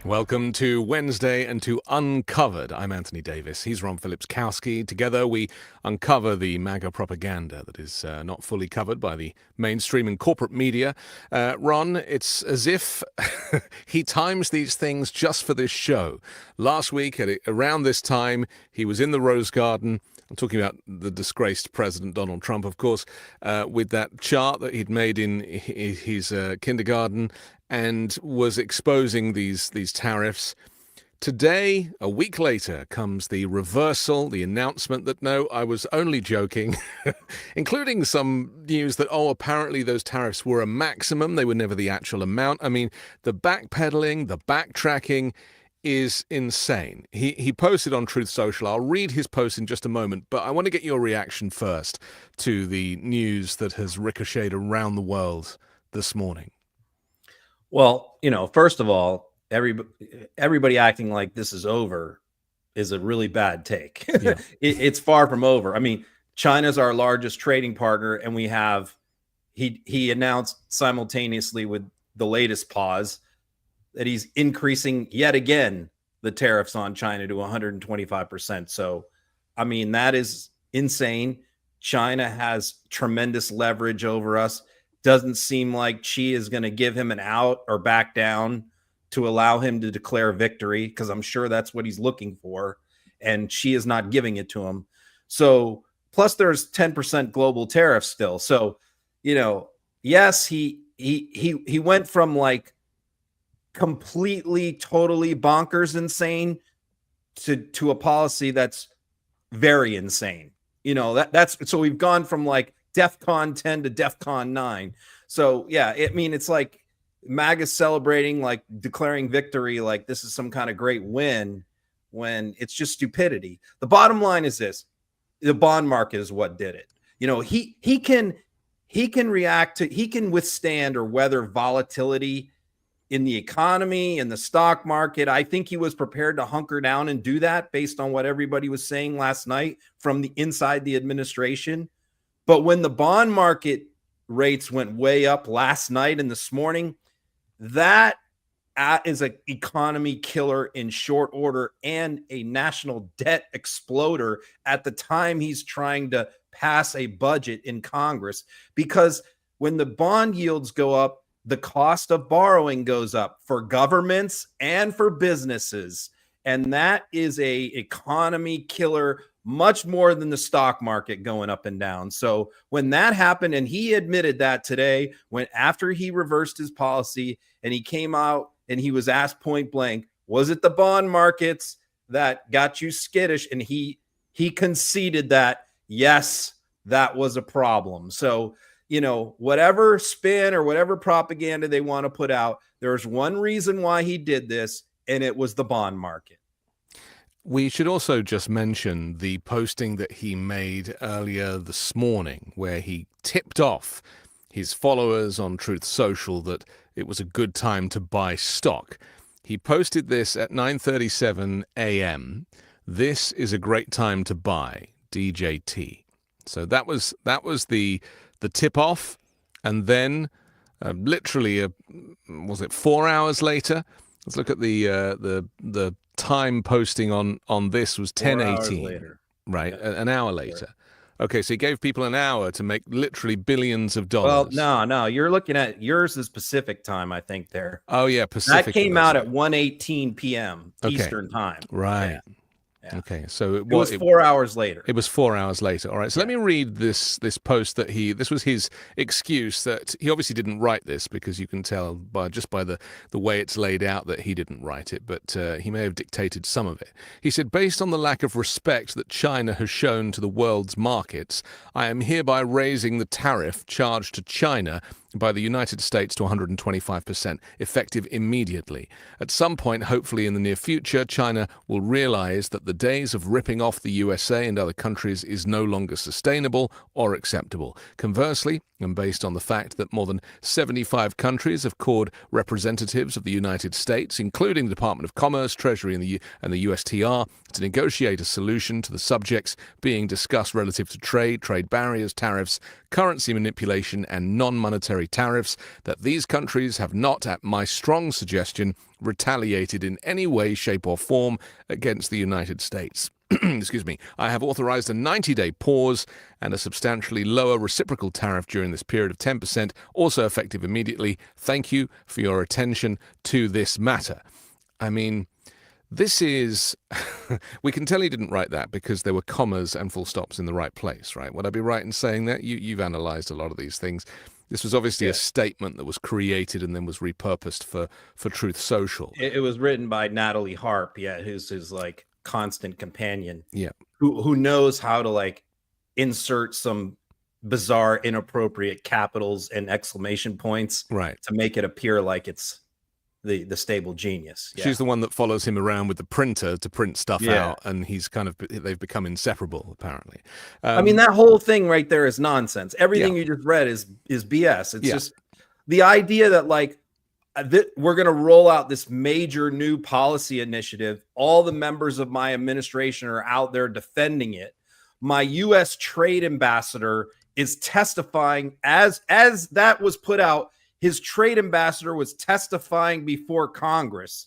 Welcome to Wednesday and to Uncovered. I'm Anthony Davis. He's Ron Filipkowski. Together we uncover the MAGA propaganda that is not fully covered by the mainstream and corporate media. Ron, it's as if he times these things just for this show. Last week, around this time, he was in the Rose Garden. I'm talking about the disgraced President Donald Trump, of course, with that chart that he'd made in his kindergarten, and was exposing these tariffs. Today, a week later, comes the reversal, the announcement that, no, I was only joking, including some news that, apparently those tariffs were a maximum. They were never the actual amount. I mean, the backpedaling, the backtracking is insane. He posted on Truth Social. I'll read his post in just a moment, but I want to get your reaction first to the news that has ricocheted around the world this morning. Well, first of all, everybody acting like this is over is a really bad take. Yeah. It's far from over. I mean, China's our largest trading partner, and he announced simultaneously with the latest pause that he's increasing yet again the tariffs on China to 125%. So, I mean, that is insane. China has tremendous leverage over us. Doesn't seem like Xi is going to give him an out or back down to allow him to declare victory, because I'm sure that's what he's looking for, and Xi is not giving it to him. So, plus there's 10% global tariffs still. So, yes, he went from like completely, totally bonkers insane to a policy that's very insane. That's so we've gone from like DEFCON 10 to DEFCON 9. So yeah, it's like MAGA celebrating, like declaring victory, like this is some kind of great win, when it's just stupidity. The bottom line is this: the bond market is what did it. He can react to, he can withstand or weather volatility in the economy, in the stock market. I think he was prepared to hunker down and do that based on what everybody was saying last night from the inside the administration. But when the bond market rates went way up last night and this morning, that is an economy killer in short order and a national debt exploder at the time he's trying to pass a budget in Congress. Because when the bond yields go up, the cost of borrowing goes up for governments and for businesses. And that is a economy killer, much more than the stock market going up and down. So when that happened, and he admitted that today, when after he reversed his policy and he came out and he was asked point blank, was it the bond markets that got you skittish? And he conceded that, yes, that was a problem. So, whatever spin or whatever propaganda they want to put out, there's one reason why he did this, and it was the bond market. We should also just mention the posting that he made earlier this morning, where he tipped off his followers on Truth Social that it was a good time to buy stock. He posted this at 9:37 a.m. This is a great time to buy DJT. So that was the tip off, and then literally was it 4 hours later? Let's look at the time posting on this was 10:18, right? Yeah. An hour later. Sure. Okay, so he gave people an hour to make literally billions of dollars. Well, no, you're looking at yours is Pacific time, I think there. Oh yeah, Pacific. That came out at 1:18 p.m. Eastern time. Right. Yeah. Yeah. Okay, so it was 4 hours later. It was 4 hours later. All right, so let me read this post that this was his excuse, that he obviously didn't write this, because you can tell by the way it's laid out that he didn't write it, but he may have dictated some of it. He said, based on the lack of respect that China has shown to the world's markets, I am hereby raising the tariff charged to China by the United States to 125%, effective immediately. At some point, hopefully in the near future, China will realize that the days of ripping off the USA and other countries is no longer sustainable or acceptable. Conversely, and based on the fact that more than 75 countries have called representatives of the United States, including the Department of Commerce, Treasury, and the USTR, to negotiate a solution to the subjects being discussed relative to trade barriers, tariffs, currency manipulation, and non-monetary tariffs, that these countries have not, at my strong suggestion, retaliated in any way, shape, or form against the United States. Excuse me. I have authorized a 90-day pause and a substantially lower reciprocal tariff during this period of 10%, also effective immediately. Thank you for your attention to this matter. I mean, this is... we can tell he didn't write that because there were commas and full stops in the right place, right? Would I be right in saying that? You've analyzed a lot of these things. This was obviously a statement that was created and then was repurposed for Truth Social. It was written by Natalie Harp, who's his like constant companion, who knows how to like insert some bizarre, inappropriate capitals and exclamation points, right, to make it appear like it's the stable genius. She's the one that follows him around with the printer to print stuff out, and they've become inseparable, apparently. I mean, that whole thing right there is nonsense. Everything you just read is BS. It's just the idea that like we're going to roll out this major new policy initiative. All the members of my administration are out there defending it. My U.S. trade ambassador is testifying as that was put out. His trade ambassador was testifying before Congress.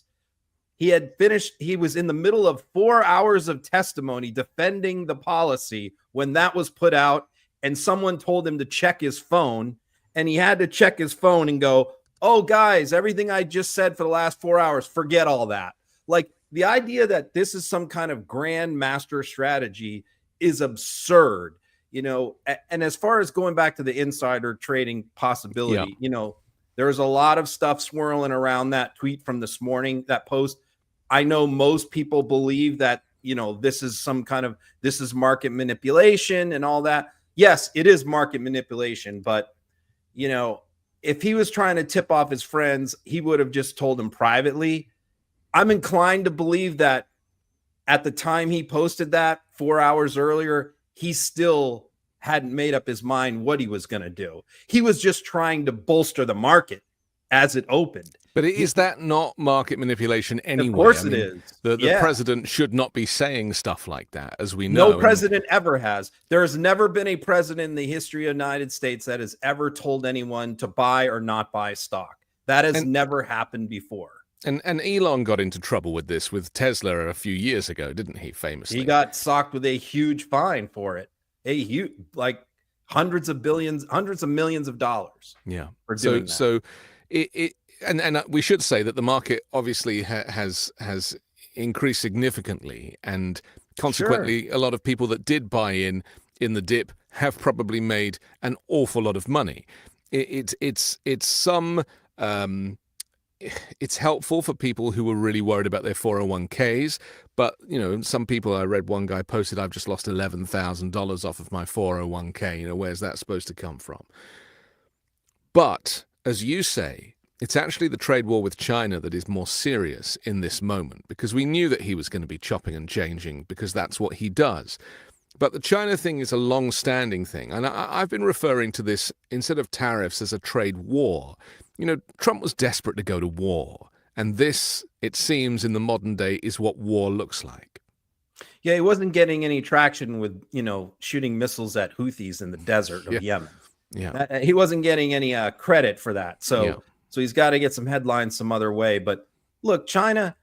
He had finished. He was in the middle of 4 hours of testimony defending the policy when that was put out, and someone told him to check his phone, and he had to check his phone and go, "Oh, guys, everything I just said for the last 4 hours, forget all that." Like, the idea that this is some kind of grand master strategy is absurd, you know. And as far as going back to the insider trading possibility, you know, there's a lot of stuff swirling around that tweet from this morning, that post. I know most people believe that, you know, this is market manipulation and all that. Yes, it is market manipulation, but, you know, if he was trying to tip off his friends, he would have just told them privately. I'm inclined to believe that at the time he posted that 4 hours earlier, he still hadn't made up his mind what he was going to do. He was just trying to bolster the market as it opened. But is that not market manipulation anyway? Of course it is. The president should not be saying stuff like that, as we know. No president ever has. There has never been a president in the history of the United States that has ever told anyone to buy or not buy stock. That has never happened before. And Elon got into trouble with this with Tesla a few years ago, didn't he, famously? He got socked with a huge fine for it. A huge, like hundreds of millions of dollars. Yeah. For doing that. So and we should say that the market obviously has increased significantly, and consequently, a lot of people that did buy in the dip have probably made an awful lot of money. It's helpful for people who were really worried about their 401ks, but you know, some people, I read one guy posted, "I've just lost $11,000 off of my 401k." You know, where's that supposed to come from? But as you say, it's actually the trade war with China that is more serious in this moment, because we knew that he was going to be chopping and changing, because that's what he does. But the China thing is a long-standing thing, and I've been referring to this, instead of tariffs, as a trade war. You know, Trump was desperate to go to war, and this, it seems, in the modern day, is what war looks like. Yeah, he wasn't getting any traction with, you know, shooting missiles at Houthis in the desert of Yemen. Yeah, he wasn't getting any credit for that. So he's got to get some headlines some other way. But look, China,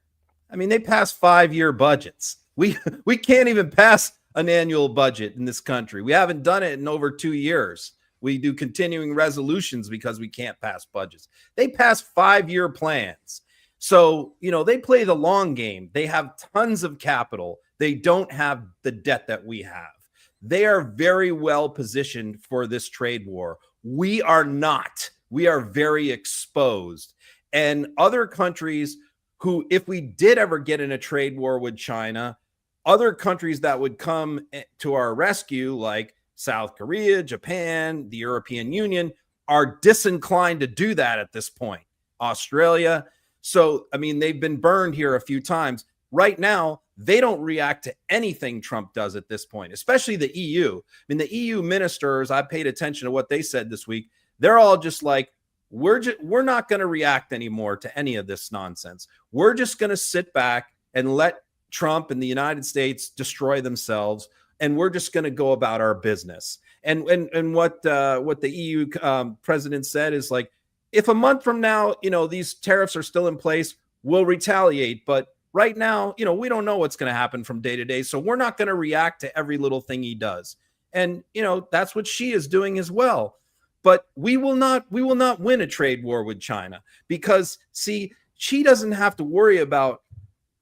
I mean, they pass 5-year budgets. We can't even pass an annual budget in this country. We haven't done it in over 2 years. We do continuing resolutions because we can't pass budgets. They pass 5-year plans. So, you know, they play the long game. They have tons of capital. They don't have the debt that we have. They are very well positioned for this trade war. We are not. We are very exposed. And other countries who, if we did ever get in a trade war with China, other countries that would come to our rescue, like South Korea, Japan, the European Union, are disinclined to do that at this point. Australia. So, I mean, they've been burned here a few times. Right now, they don't react to anything Trump does at this point, especially the EU. I mean, the EU ministers, I paid attention to what they said this week. They're all just like, we're not going to react anymore to any of this nonsense. We're just going to sit back and let Trump and the United States destroy themselves, and we're just going to go about our business. And what the EU president said is like, if a month from now, these tariffs are still in place, we'll retaliate. But right now, we don't know what's going to happen from day to day. So we're not going to react to every little thing he does. And, that's what she is doing as well. But we will not win a trade war with China because, see, she doesn't have to worry about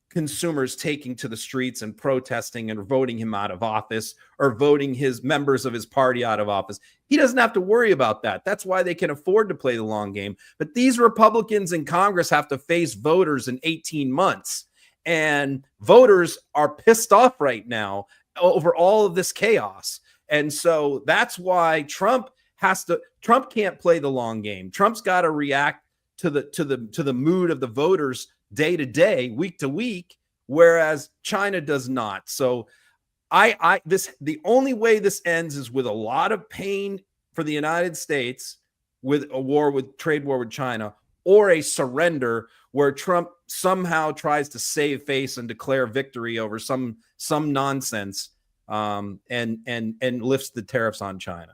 consumers taking to the streets and protesting and voting him out of office or voting his members of his party out of office. He doesn't have to worry about that. That's why they can afford to play the long game. But these Republicans in Congress have to face voters in 18 months. And voters are pissed off right now over all of this chaos. And so that's why Trump can't play the long game. Trump's got to react to the mood of the voters day to day, week to week, whereas China does not. So the only way this ends is with a lot of pain for the United States with a trade war with China, or a surrender where Trump somehow tries to save face and declare victory over some nonsense, and lifts the tariffs on China.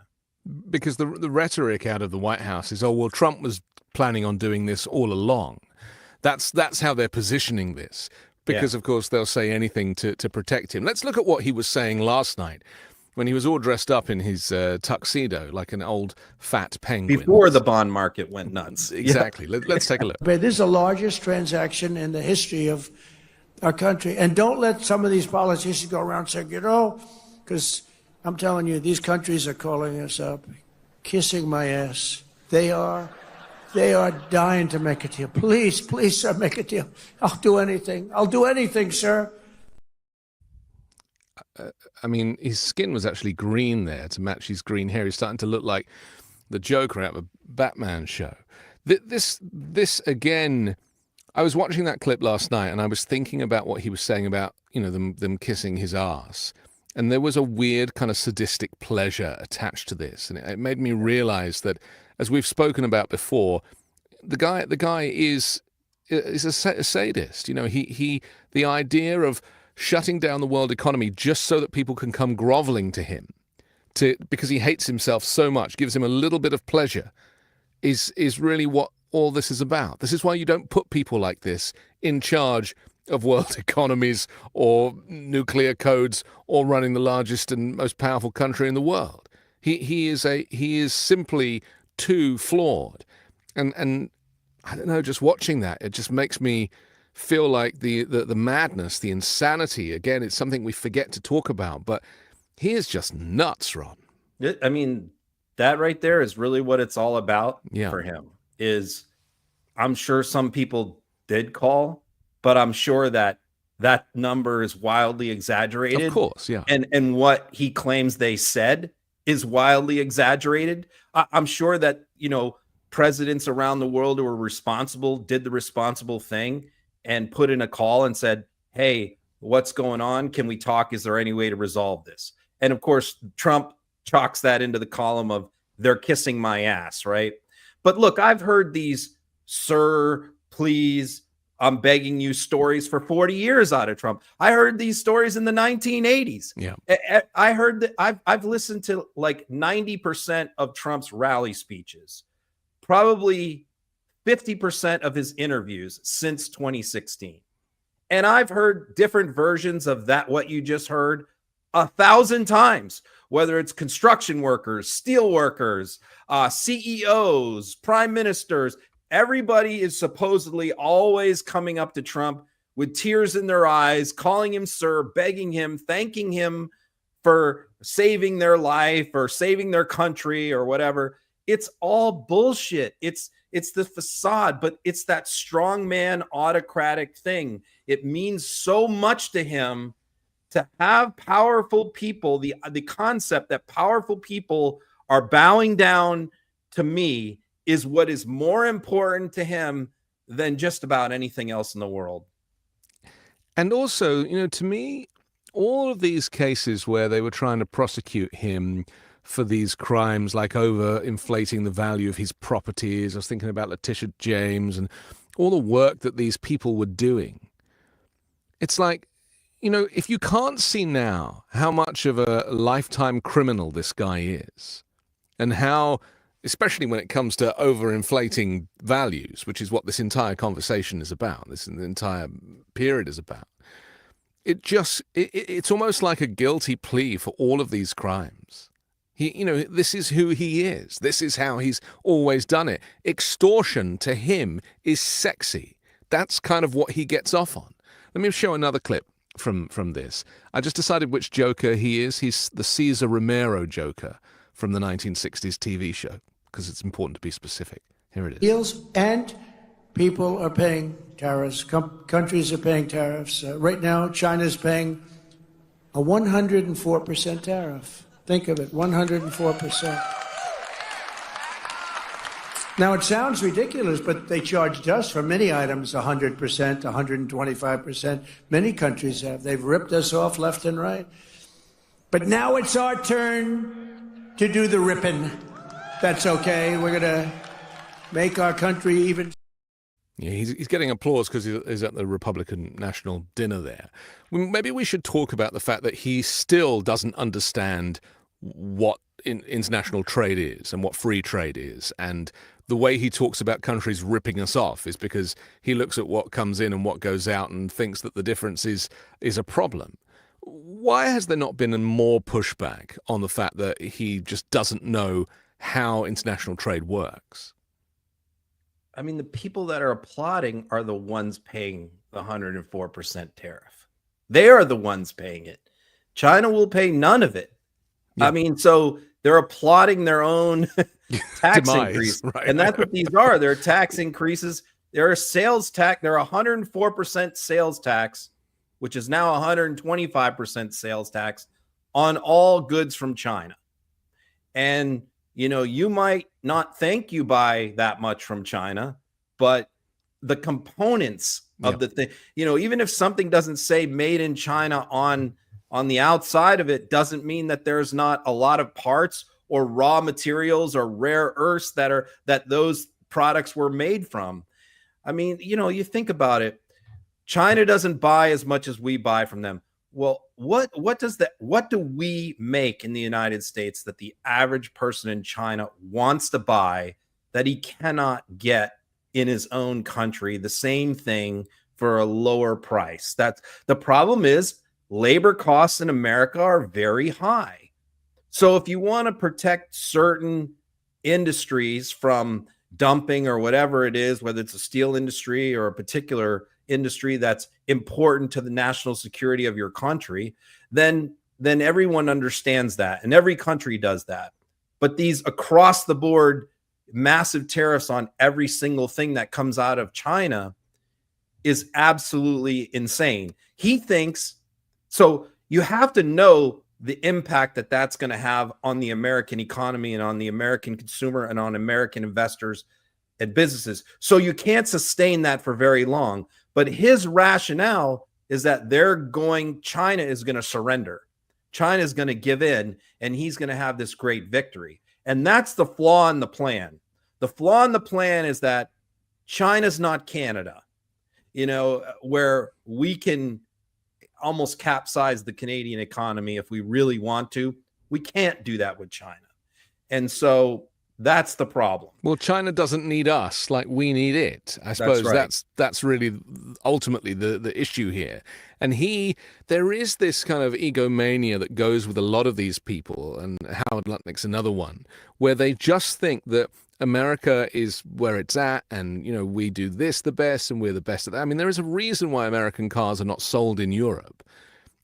Because the rhetoric out of the White House is, oh, well, Trump was planning on doing this all along. That's how they're positioning this. Because, of course, they'll say anything to protect him. Let's look at what he was saying last night when he was all dressed up in his tuxedo like an old fat penguin. Before the bond market went nuts. Exactly. Let's take a look. This is the largest transaction in the history of our country. And don't let some of these politicians go around saying, because I'm telling you, these countries are calling us up, kissing my ass. They are dying to make a deal. Please, sir, make a deal. I'll do anything. I'll do anything, sir. I mean, his skin was actually green there to match his green hair. He's starting to look like the Joker out of a Batman show. This again, I was watching that clip last night and I was thinking about what he was saying about, them kissing his ass. And there was a weird kind of sadistic pleasure attached to this. And it made me realize that, as we've spoken about before, the guy is a sadist. The idea of shutting down the world economy just so that people can come groveling to him, because he hates himself so much, gives him a little bit of pleasure, is really what all this is about. This is why you don't put people like this in charge of world economies or nuclear codes or running the largest and most powerful country in the world. He is simply too flawed, and I don't know, just watching that, it just makes me feel like the madness, the insanity. Again, it's something we forget to talk about, but he is just nuts, Ron. I mean, that right there is really what it's all about for him. I'm sure some people did call, but I'm sure that number is wildly exaggerated. Of course, yeah. And what he claims they said is wildly exaggerated. I'm sure that, presidents around the world who were responsible did the responsible thing and put in a call and said, hey, what's going on? Can we talk? Is there any way to resolve this? And of course, Trump chalks that into the column of they're kissing my ass, right? But look, I've heard these, sir, please, I'm begging you stories for 40 years out of Trump. I heard these stories in the 1980s. Yeah. I heard that I've listened to like 90% of Trump's rally speeches, probably 50% of his interviews since 2016. And I've heard different versions of that, what you just heard, 1,000 times, whether it's construction workers, steel workers, CEOs, prime ministers. Everybody is supposedly always coming up to Trump with tears in their eyes, calling him sir, begging him, thanking him for saving their life or saving their country or whatever. It's all bullshit. It's the facade, but it's that strongman autocratic thing. It means so much to him to have powerful people, the concept that powerful people are bowing down to me, is what is more important to him than just about anything else in the world. And also, to me, all of these cases where they were trying to prosecute him for these crimes, like overinflating the value of his properties, I was thinking about Letitia James and all the work that these people were doing. It's like, if you can't see now how much of a lifetime criminal this guy is, and how, especially when it comes to overinflating values, which is what this entire conversation is about, this entire period is about, it's almost like a guilty plea for all of these crimes. This is who he is. This is how he's always done it. Extortion to him is sexy. That's kind of what he gets off on. Let me show another clip from this. I just decided which Joker he is. He's the Cesar Romero Joker from the 1960s TV show, because it's important to be specific. Here it is. Deals, and people are paying tariffs. Countries are paying tariffs. Right now, China's paying a 104% tariff. Think of it, 104%. Now, it sounds ridiculous, but they charged us for many items 100%, 125%. Many countries have. They've ripped us off left and right. But now it's our turn to do the ripping. That's okay. We're going to make our country even. Yeah, he's getting applause because he's at the Republican National Dinner there. Maybe we should talk about the fact that he still doesn't understand what international trade is and what free trade is. And the way he talks about countries ripping us off is because he looks at what comes in and what goes out and thinks that the difference is a problem. Why has there not been more pushback on the fact that he just doesn't know how international trade works? I mean, the people that are applauding are the ones paying the 104% tariff. They are the ones paying it. China will pay none of it. Yeah. I mean, so they're applauding their own tax increase. Right. And that's what these are. They're tax increases. They're a sales tax. They're 104% sales tax, which is now 125% sales tax on all goods from China. And you might not think you buy that much from China, but the components of the thing, even if something doesn't say made in China on the outside of it, doesn't mean that there's not a lot of parts or raw materials or rare earths that those products were made from. I mean, you think about it. China doesn't buy as much as we buy from them. Well, what do we make in the United States that the average person in China wants to buy that he cannot get in his own country, the same thing for a lower price? That's the problem. Is labor costs in America are very high. So if you want to protect certain industries from dumping or whatever it is, whether it's a steel industry or a particular industry that's important to the national security of your country, then everyone understands that, and every country does that. But these across the board massive tariffs on every single thing that comes out of China is absolutely insane. He thinks so. You have to know the impact that that's going to have on the American economy and on the American consumer and on American investors and businesses. So you can't sustain that for very long. But his rationale is that China is going to surrender. China is going to give in, and he's going to have this great victory. And that's the flaw in the plan. The flaw in the plan is that China's not Canada, where we can almost capsize the Canadian economy if we really want to. We can't do that with China. And so that's the problem. Well, China doesn't need us like we need it. I suppose that's really ultimately the issue here. And there is this kind of egomania that goes with a lot of these people, and Howard Lutnick's another one, where they just think that America is where it's at, and we do this the best, and we're the best at that. I mean, there is a reason why American cars are not sold in Europe.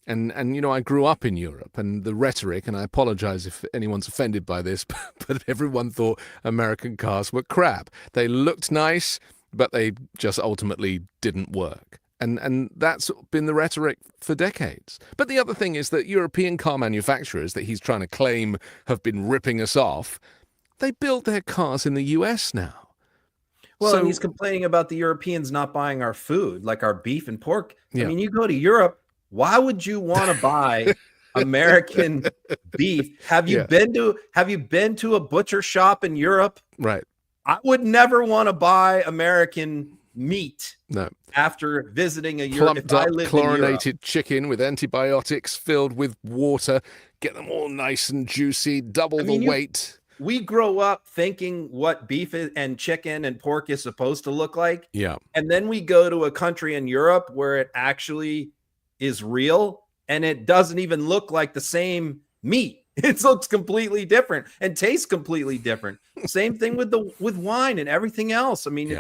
And I grew up in Europe, and the rhetoric, and I apologize if anyone's offended by this, but everyone thought American cars were crap. They looked nice, but they just ultimately didn't work. And that's been the rhetoric for decades. But the other thing is that European car manufacturers that he's trying to claim have been ripping us off, they build their cars in the US now. Well, So- and he's complaining about the Europeans not buying our food, like our beef and pork. Yeah. I mean, you go to Europe, why would you want to buy American beef? Have you been to a butcher shop in Europe? Right. I would never want to buy American meat. No. After visiting a Europe, Plumped up, chlorinated chicken with antibiotics filled with water, get them all nice and juicy, double the weight. We grow up thinking what beef and chicken and pork is supposed to look like. Yeah. And then we go to a country in Europe where it actually is real and it doesn't even look like the same meat. It looks completely different and tastes completely different. Same thing with wine and everything else. I mean,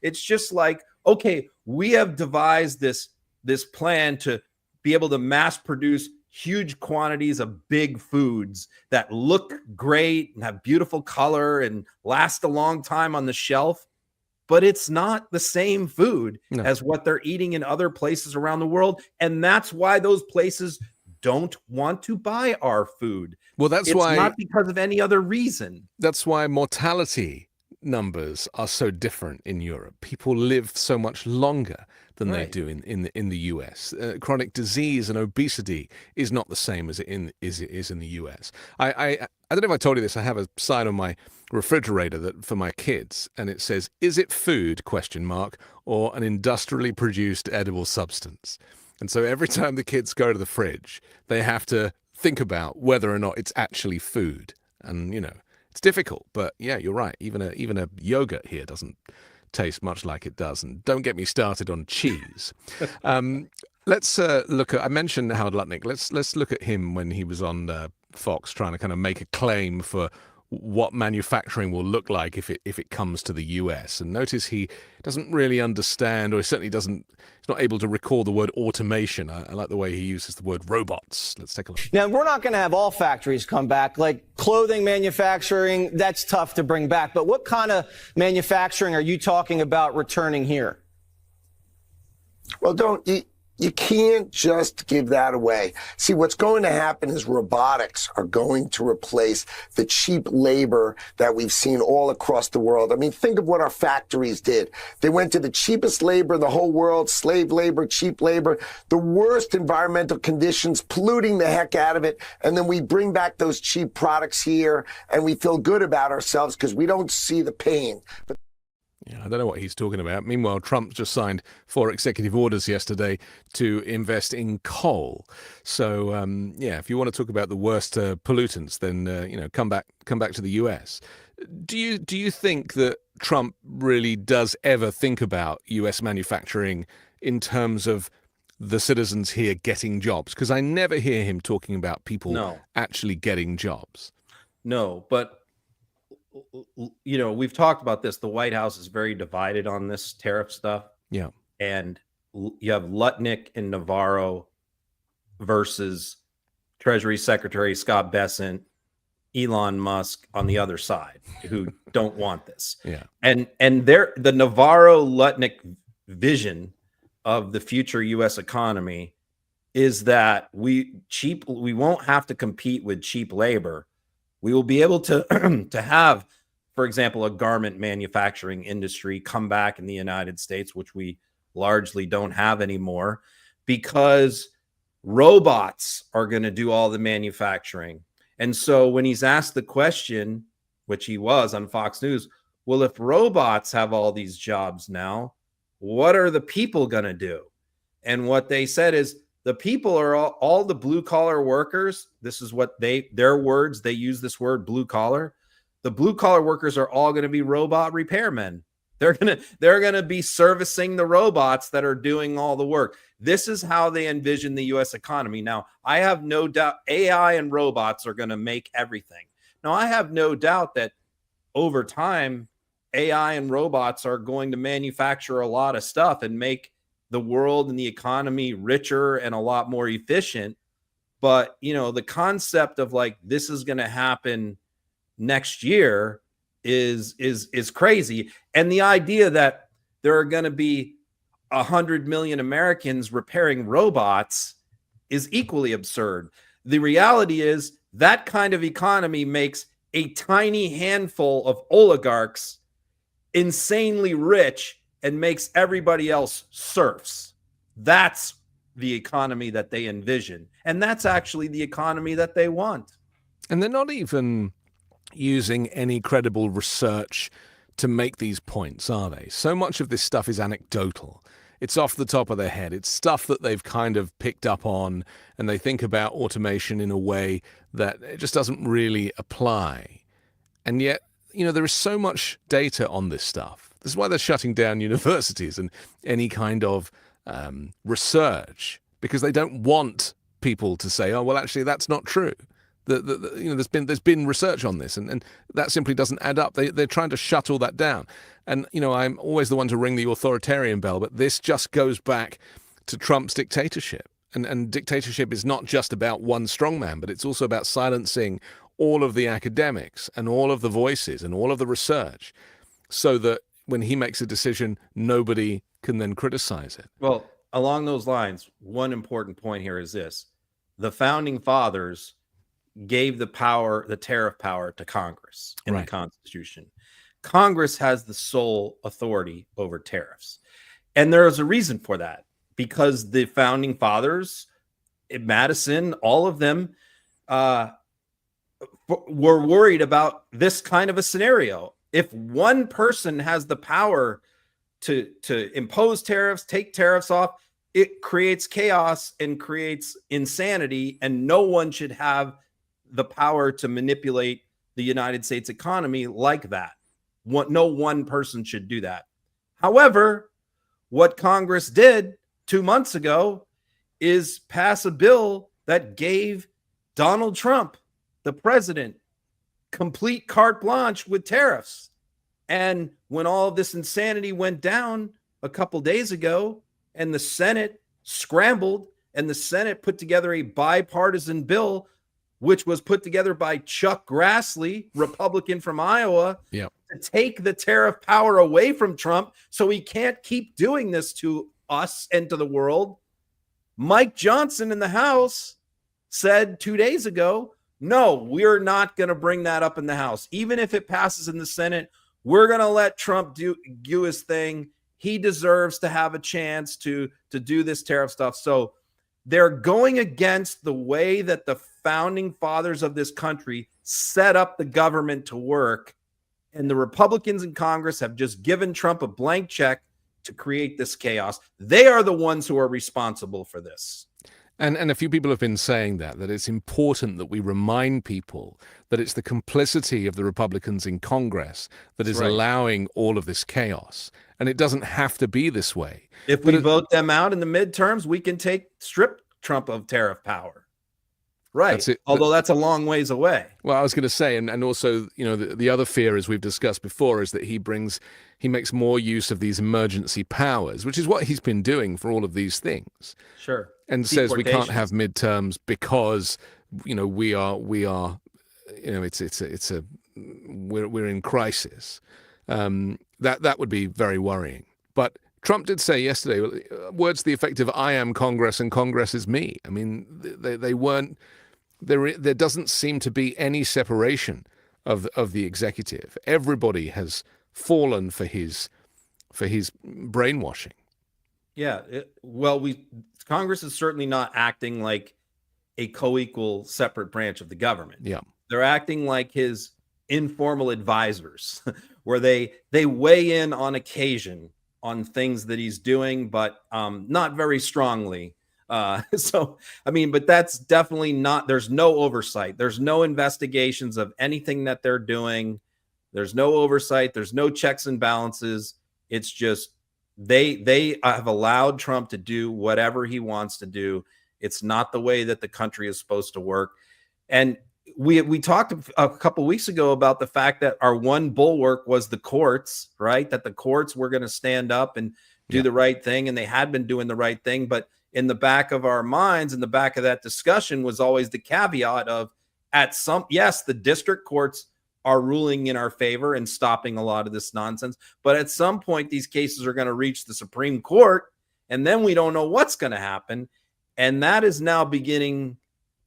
it's just like, okay, we have devised this plan to be able to mass produce huge quantities of big foods that look great and have beautiful color and last a long time on the shelf, but it's not the same food as what they're eating in other places around the world. And that's why those places don't want to buy our food. Well, it's not because of any other reason. That's why mortality numbers are so different in Europe. People live so much longer than they do in the US. Chronic disease and obesity is not the same as it is in the US. I don't know if I told you this. I have a sign on my refrigerator that for my kids, and it says, "Is it food?" or an industrially produced edible substance. And so every time the kids go to the fridge, they have to think about whether or not it's actually food. And it's difficult, but yeah, you're right. Even a yogurt here doesn't taste much like it does. And don't get me started on cheese. Let's look at. I mentioned Howard Lutnick. Let's look at him when he was on Fox, trying to kind of make a claim for what manufacturing will look like if it comes to the US. And notice he doesn't really understand, or he certainly doesn't. He's not able to recall the word automation. I like the way he uses the word robots. Let's take a look. Now, we're not going to have all factories come back. Like clothing manufacturing, that's tough to bring back. But what kind of manufacturing are you talking about returning here? Well, you can't just give that away. See, what's going to happen is robotics are going to replace the cheap labor that we've seen all across the world. I mean, think of what our factories did. They went to the cheapest labor in the whole world, slave labor, cheap labor, the worst environmental conditions, polluting the heck out of it. And then we bring back those cheap products here and we feel good about ourselves because we don't see the pain. But yeah, I don't know what he's talking about. Meanwhile, Trump just signed 4 executive orders yesterday to invest in coal. So, if you want to talk about the worst pollutants, then come back to the US. Do you think that Trump really does ever think about US manufacturing in terms of the citizens here getting jobs? Because I never hear him talking about people actually getting jobs. No, but we've talked about this. The White House is very divided on this tariff stuff. Yeah. And you have Lutnick and Navarro versus Treasury Secretary Scott Bessent, Elon Musk on the other side, who don't want this. Yeah. And the Navarro Lutnick vision of the future US economy is that we won't have to compete with cheap labor. We will be able to to have, for example, a garment manufacturing industry come back in the United States, which we largely don't have anymore, because robots are going to do all the manufacturing. And so when he's asked the question, which he was on Fox News, well, if robots have all these jobs now, what are the people going to do? And what they said is, the people are all the blue collar workers. This is what their words. They use this word blue collar. The blue collar workers are all going to be robot repairmen. They're going to be servicing the robots that are doing all the work. This is how they envision the US economy. Now, I have no doubt AI and robots are going to make everything. Now, I have no doubt that over time, AI and robots are going to manufacture a lot of stuff and make the world and the economy richer and a lot more efficient. But, the concept of like, this is going to happen next year is crazy. And the idea that there are going to be 100 million Americans repairing robots is equally absurd. The reality is that kind of economy makes a tiny handful of oligarchs insanely rich and makes everybody else serfs. That's the economy that they envision. And that's actually the economy that they want. And they're not even using any credible research to make these points, are they? So much of this stuff is anecdotal. It's off the top of their head. It's stuff that they've kind of picked up on, and they think about automation in a way that it just doesn't really apply. And yet, there is so much data on this stuff. This is why they're shutting down universities and any kind of research, because they don't want people to say, oh, well, actually, that's not true. There's been research on this, and that simply doesn't add up. They're trying to shut all that down. And, I'm always the one to ring the authoritarian bell, but this just goes back to Trump's dictatorship. And dictatorship is not just about one strongman, but it's also about silencing all of the academics and all of the voices and all of the research, so that when he makes a decision, nobody can then criticize it. Well, along those lines, one important point here is this. The founding fathers gave the tariff power to Congress in the Constitution. Congress has the sole authority over tariffs. And there is a reason for that, because the founding fathers, Madison, all of them, were worried about this kind of a scenario. If one person has the power to impose tariffs, take tariffs off, it creates chaos and creates insanity, and no one should have the power to manipulate the United States economy like that. No one person should do that. However, what Congress did 2 months ago is pass a bill that gave Donald Trump, the president, complete carte blanche with tariffs. And when all of this insanity went down a couple days ago, and the Senate scrambled, and the Senate put together a bipartisan bill, which was put together by Chuck Grassley, Republican from Iowa, to take the tariff power away from Trump so he can't keep doing this to us and to the world. Mike Johnson in the House said 2 days ago, no, we're not going to bring that up in the House. Even if it passes in the Senate, we're going to let Trump do his thing. He deserves to have a chance to do this tariff stuff. So they're going against the way that the founding fathers of this country set up the government to work. And the Republicans in Congress have just given Trump a blank check to create this chaos. They are the ones who are responsible for this. And a few people have been saying that it's important that we remind people that it's the complicity of the Republicans in Congress that is allowing all of this chaos. And it doesn't have to be this way. If we vote them out in the midterms, we can strip Trump of tariff power. Right. That's it. Although that's a long ways away. Well, I was going to say, and also, the other fear, as we've discussed before, is that he makes more use of these emergency powers, which is what he's been doing for all of these things. Sure. And says we can't have midterms because, we're in crisis. That would be very worrying. But Trump did say yesterday, words to the effect of "I am Congress and Congress is me." I mean, they weren't. There doesn't seem to be any separation of the executive. Everybody has fallen for his brainwashing. Yeah. Congress is certainly not acting like a co-equal separate branch of the government. Yeah. They're acting like his informal advisors, where they weigh in on occasion on things that he's doing, but not very strongly. But that's definitely not, there's no oversight. There's no investigations of anything that they're doing. There's no oversight. There's no checks and balances. It's just, they have allowed Trump to do whatever he wants to do. It's not the way that the country is supposed to work. And we talked a couple weeks ago about the fact that our one bulwark was the courts, right? That the courts were going to stand up and do the right thing. And they had been doing the right thing. But in the back of our minds, in the back of that discussion, was always the caveat of the district courts are ruling in our favor and stopping a lot of this nonsense. But at some point, these cases are going to reach the Supreme Court, and then we don't know what's going to happen. And that is now beginning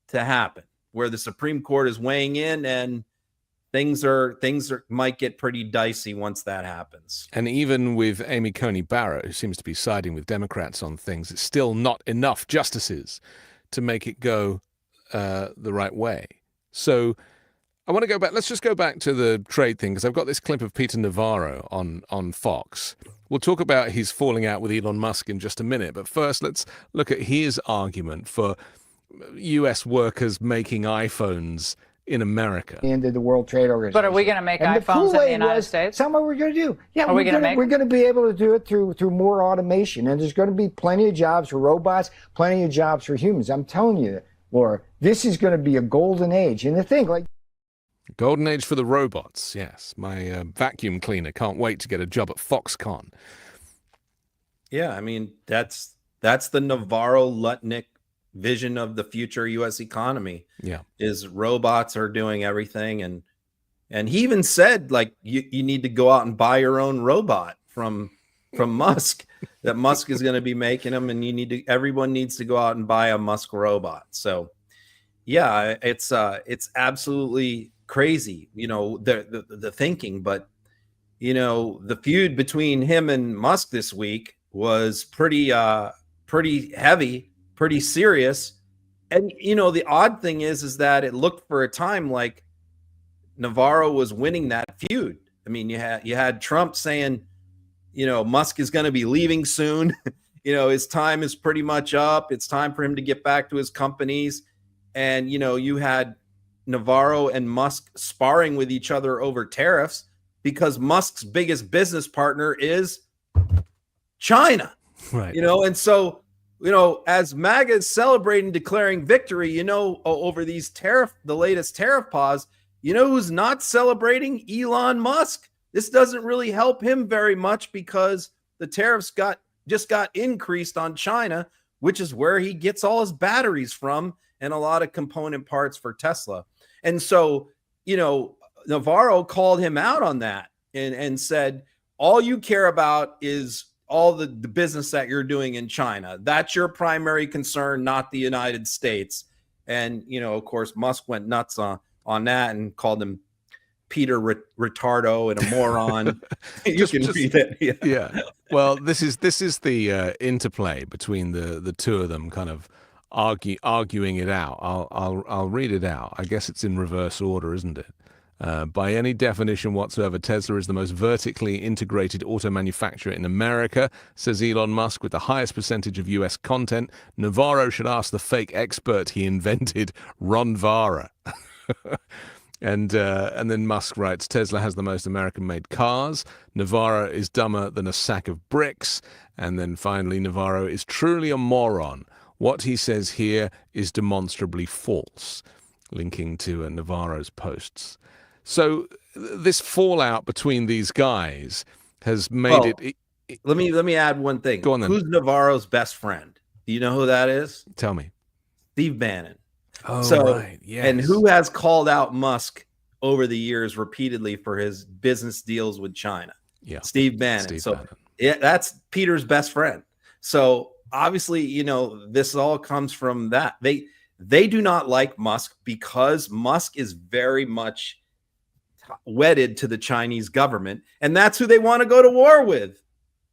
to happen, where the Supreme Court is weighing in, and things might get pretty dicey once that happens. And even with Amy Coney Barrett, who seems to be siding with Democrats on things, it's still not enough justices to make it go the right way. So I want to go back. Let's just go back to the trade thing, because I've got this clip of Peter Navarro on Fox. We'll talk about his falling out with Elon Musk in just a minute. But first, let's look at his argument for U.S. workers making iPhones in America. Into the World Trade Organization. But are we going to make iPhones in the United States? Some of what we're going to do. Yeah, we're going to be able to do it through more automation, and there's going to be plenty of jobs for robots, plenty of jobs for humans. I'm telling you, Laura, this is going to be a golden age. And the thing, like, golden age for the robots. Yes, my vacuum cleaner can't wait to get a job at Foxconn. Yeah, I mean that's the Navarro Lutnick vision of the future U.S. economy. Yeah, is robots are doing everything, and he even said, like, you need to go out and buy your own robot from Musk. That Musk is going to be making them, and everyone needs to go out and buy a Musk robot. So yeah, it's absolutely crazy, the thinking. But the feud between him and Musk this week was pretty heavy, pretty serious. And the odd thing is that it looked for a time like Navarro was winning that feud. I mean, you had Trump saying, Musk is going to be leaving soon. His time is pretty much up. It's time for him to get back to his companies. And you had Navarro and Musk sparring with each other over tariffs because Musk's biggest business partner is China. Right. And so, as MAGA is celebrating, declaring victory, over the latest tariff pause, who's not celebrating? Elon Musk. This doesn't really help him very much because the tariffs just got increased on China, which is where he gets all his batteries from and a lot of component parts for Tesla. And so, Navarro called him out on that and said, all you care about is all the business that you're doing in China. That's your primary concern, not the United States. And, of course, Musk went nuts on that and called him Peter Retardo and a moron. You can read it. Yeah. Well, this is the interplay between the two of them, kind of arguing it out. I'll read it out. I guess it's in reverse order, isn't it? By any definition whatsoever, Tesla is the most vertically integrated auto manufacturer in America, says Elon Musk, with the highest percentage of U.S. content. Navarro should ask the fake expert he invented, Ron Vara. And then Musk writes, Tesla has the most American-made cars. Navarro is dumber than a sack of bricks. And then finally, Navarro is truly a moron. What he says here is demonstrably false, linking to Navarro's posts. So this fallout between these guys has made it. Let me add one thing. Go on then. Who's Navarro's best friend? Do you know who that is? Tell me. Steve Bannon. Oh, right. Yes. And who has called out Musk over the years repeatedly for his business deals with China? Yeah. Steve Bannon. Bannon. Yeah, that's Peter's best friend. So obviously, this all comes from that. They do not like Musk because Musk is very much wedded to the Chinese government, and that's who they want to go to war with.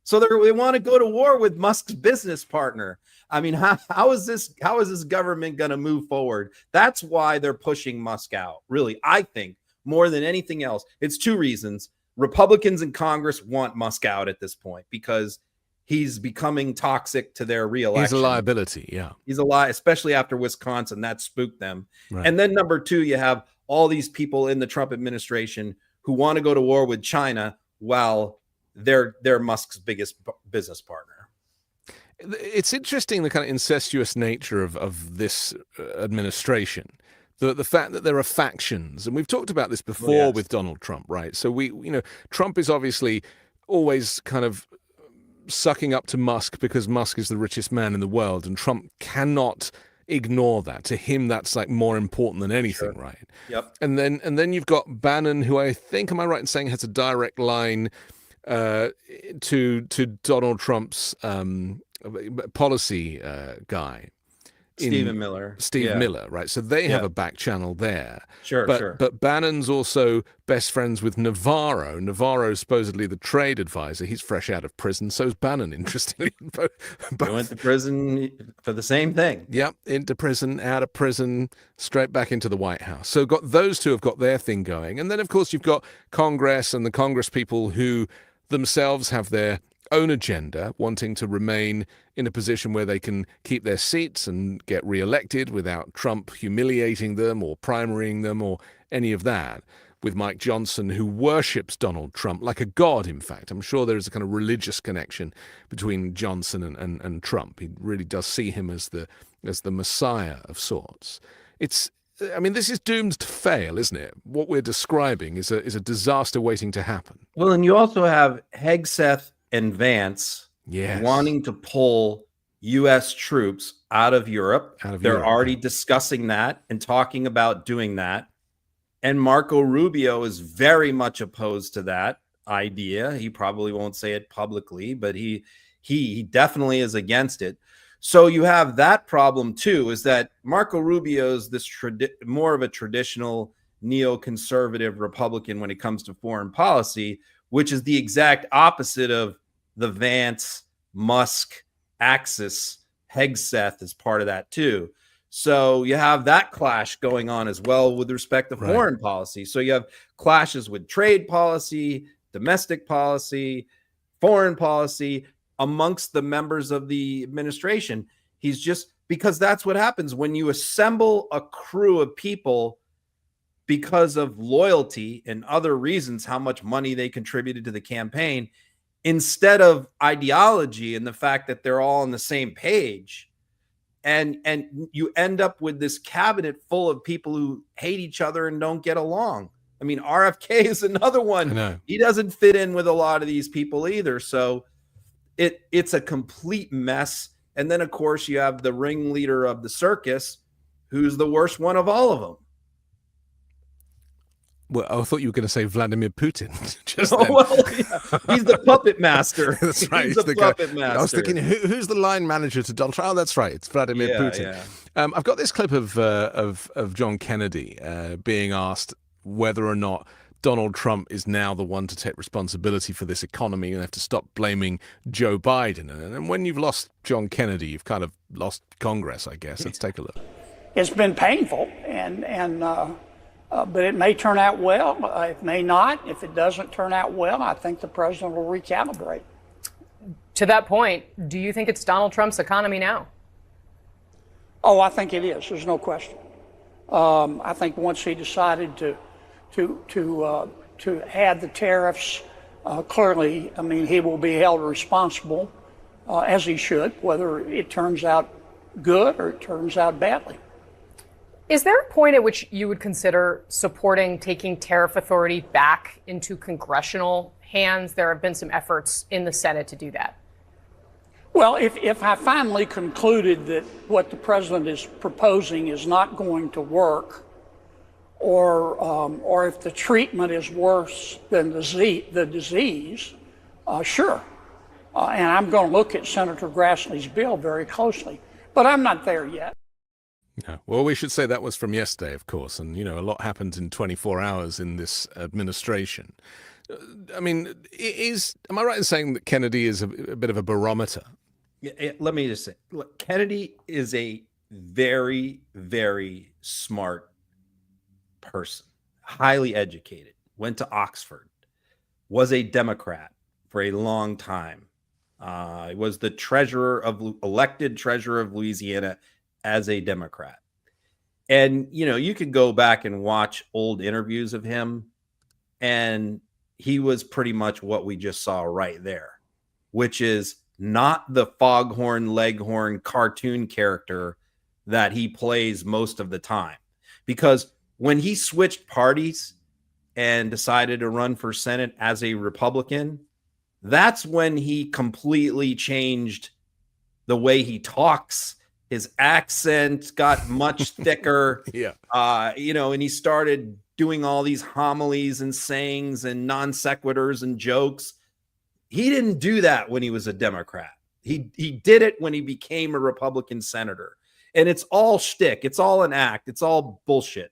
So they want to go to war with Musk's business partner. I mean, how is this government going to move forward? That's why they're pushing Musk out. Really, I think more than anything else, it's two reasons. Republicans in Congress want Musk out at this point because he's becoming toxic to their reelection. He's a liability. Yeah, he's a lie, especially after Wisconsin. That spooked them. Right. And then number two, you have all these people in the Trump administration who want to go to war with China while they're Musk's biggest business partner. It's interesting, the kind of incestuous nature of this administration. The fact that there are factions, and we've talked about this before with Donald Trump, right? So Trump is obviously always kind of sucking up to Musk because Musk is the richest man in the world, and Trump cannot ignore that. To him, that's like more important than anything, Sure. right? Yep. And then you've got Bannon, who I think, am I right in saying, has a direct line to Donald Trump's policy guy. Stephen Miller. Steve Miller, right? So they have a back channel there. Sure. But Bannon's also best friends with Navarro. Navarro's supposedly the trade advisor. He's fresh out of prison. So's Bannon, interestingly. He went to prison for the same thing. Yep, into prison, out of prison, straight back into the White House. So those two have got their thing going. And then, of course, you've got Congress and the Congress people who themselves have their own agenda, wanting to remain in a position where they can keep their seats and get re-elected without Trump humiliating them or primarying them or any of that, with Mike Johnson, who worships Donald Trump like a god, in fact. I'm sure there is a kind of religious connection between Johnson and Trump. He really does see him as the messiah of sorts. This is doomed to fail, isn't it? What we're describing is a disaster waiting to happen. Well, and you also have Hegseth and Vance wanting to pull U.S. troops out of Europe. They're already discussing that and talking about doing that. And Marco Rubio is very much opposed to that idea. He probably won't say it publicly, but he definitely is against it. So you have that problem too, is that Marco Rubio is this more of a traditional neoconservative Republican when it comes to foreign policy, which is the exact opposite of the Vance, Musk axis. Hegseth is part of that too. So you have that clash going on as well with respect to foreign policy. So you have clashes with trade policy, domestic policy, foreign policy amongst the members of the administration. He's just, because that's what happens when you assemble a crew of people because of loyalty and other reasons, how much money they contributed to the campaign, instead of ideology and the fact that they're all on the same page. And you end up with this cabinet full of people who hate each other and don't get along. I mean, RFK is another one. He doesn't fit in with a lot of these people either. So it's a complete mess. And then, of course, you have the ringleader of the circus, who's the worst one of all of them. Well, I thought you were going to say Vladimir Putin. He's the puppet master. That's right. He's the puppet master. I was thinking, who's the line manager to Donald Trump? Oh, that's right. It's Vladimir Putin. Yeah. I've got this clip of John Kennedy being asked whether or not Donald Trump is now the one to take responsibility for this economy and have to stop blaming Joe Biden. And when you've lost John Kennedy, you've kind of lost Congress, I guess. Let's take a look. It's been painful, but it may turn out well. It may not. If it doesn't turn out well, I think the president will recalibrate. To that point, do you think it's Donald Trump's economy now? Oh, I think it is. There's no question. I think once he decided to add the tariffs, clearly, I mean, he will be held responsible, as he should, whether it turns out good or it turns out badly. Is there a point at which you would consider supporting taking tariff authority back into congressional hands? There have been some efforts in the Senate to do that. Well, if I finally concluded that what the president is proposing is not going to work, or if the treatment is worse than the disease, sure. And I'm going to look at Senator Grassley's bill very closely. But I'm not there yet. No. Well, we should say that was from yesterday, of course. And, a lot happened in 24 hours in this administration. I mean, am I right in saying that Kennedy is a bit of a barometer? Let me just say, look, Kennedy is a very, very smart person, highly educated, went to Oxford, was a Democrat for a long time. He was the elected treasurer of Louisiana as a Democrat. And, you could go back and watch old interviews of him, and he was pretty much what we just saw right there, which is not the foghorn leghorn cartoon character that he plays most of the time. Because when he switched parties and decided to run for Senate as a Republican, that's when he completely changed the way he talks. His accent got much thicker, and he started doing all these homilies and sayings and non sequiturs and jokes. He didn't do that when he was a Democrat. He did it when he became a Republican senator. And it's all shtick. It's all an act. It's all bullshit.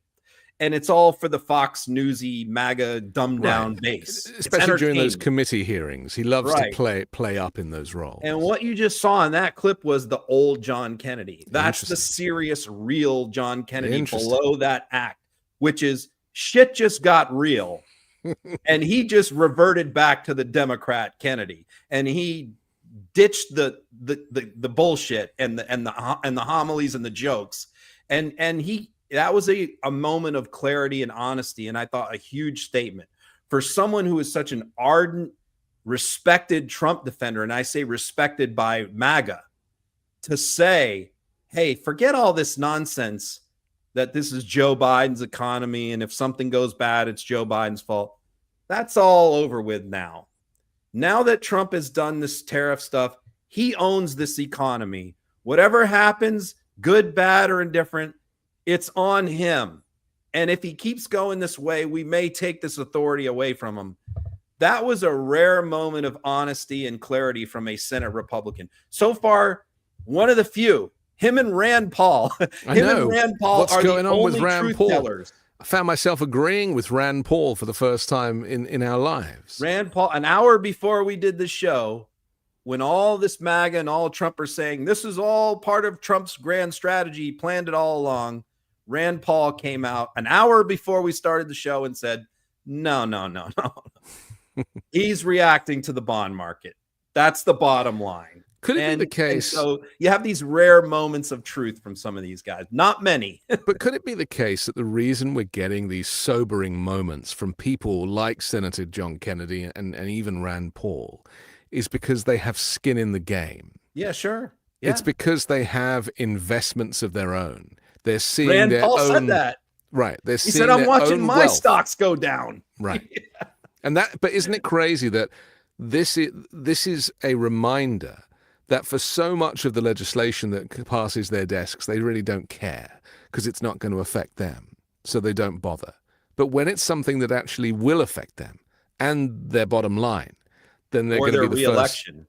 And it's all for the Fox Newsy MAGA dumbed down base. Especially during those committee hearings. He loves to play up in those roles. And what you just saw in that clip was the old John Kennedy. That's the serious, real John Kennedy below that act, which is shit just got real. And he just reverted back to the Democrat Kennedy. And he ditched the bullshit and the homilies and the jokes. And that was a moment of clarity and honesty, and I thought a huge statement for someone who is such an ardent, respected Trump defender, and I say respected by MAGA, to say, hey, forget all this nonsense that this is Joe Biden's economy, and if something goes bad, it's Joe Biden's fault. That's all over with now. Now that Trump has done this tariff stuff, he owns this economy. Whatever happens, good, bad, or indifferent, it's on him. And if he keeps going this way, we may take this authority away from him. That was a rare moment of honesty and clarity from a Senate Republican. So far, one of the few. Him and Rand Paul. And Rand Paul What's are going the on only with Rand truth Paul? tellers. I found myself agreeing with Rand Paul for the first time in our lives. Rand Paul, an hour before we did the show, when all this MAGA and all Trump are saying this is all part of Trump's grand strategy, he planned it all along, Rand Paul came out an hour before we started the show and said, no. He's reacting to the bond market. That's the bottom line. Could it be the case? So you have these rare moments of truth from some of these guys. Not many. But could it be the case that the reason we're getting these sobering moments from people like Senator John Kennedy and even Rand Paul is because they have skin in the game? Yeah, sure. Yeah. It's because they have investments of their own. They're seeing Rand their Paul own. said that. Right. He said, I'm watching my stocks go down. Right. Yeah. And but isn't it crazy that this is a reminder that for so much of the legislation that passes their desks, they really don't care because it's not going to affect them. So they don't bother. But when it's something that actually will affect them and their bottom line, then they're going to be the re-election. First.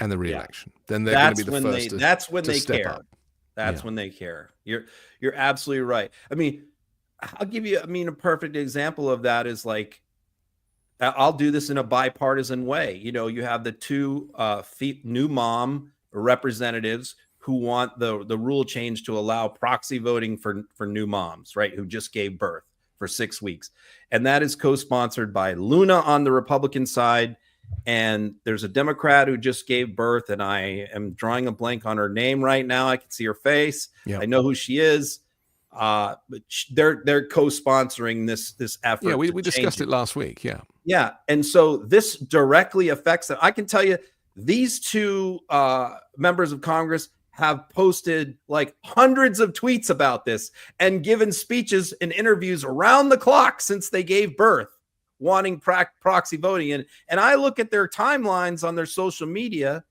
And the re-election. Then they're going to be the first. That's when they step care. Up. That's when they care. You're absolutely right. I mean, I'll give you, a perfect example of that is like, I'll do this in a bipartisan way. You know, you have the two new mom representatives who want the rule change to allow proxy voting for new moms, right? Who just gave birth for 6 weeks. And that is co-sponsored by Luna on the Republican side. And there's a Democrat who just gave birth, and I am drawing a blank on her name right now. I can see her face. Yep. I know who she is. But they're co-sponsoring this effort. Yeah, we discussed it last week. Yeah. And so this directly affects them. I can tell you these two members of Congress have posted like hundreds of tweets about this and given speeches and interviews around the clock since they gave birth, wanting proxy voting. And I look at their timelines on their social media,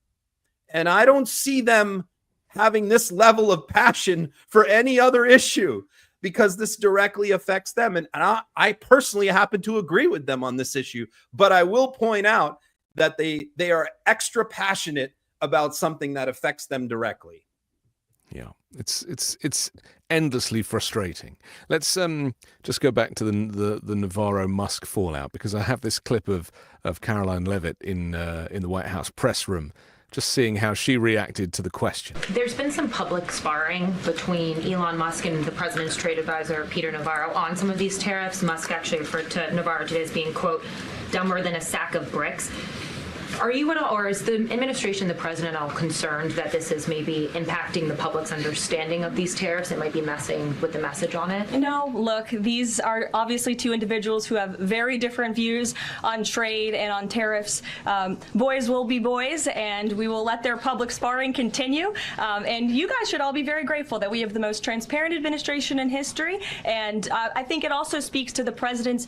and I don't see them having this level of passion for any other issue, because this directly affects them. And I personally happen to agree with them on this issue, but I will point out that they are extra passionate about something that affects them directly. Yeah, it's endlessly frustrating. Let's just go back to the Navarro Musk fallout, because I have this clip of Caroline Leavitt in the White House press room, just seeing how she reacted to the question. There's been some public sparring between Elon Musk and the president's trade advisor, Peter Navarro, on some of these tariffs. Musk actually referred to Navarro today as being, quote, dumber than a sack of bricks. Are you at all, or is the administration, the president, all concerned that this is maybe impacting the public's understanding of these tariffs? It might be messing with the message on it? No, look, these are obviously two individuals who have very different views on trade and on tariffs. Boys will be boys, and we will let their public sparring continue. And you guys should all be very grateful that we have the most transparent administration in history. And I think it also speaks to the president's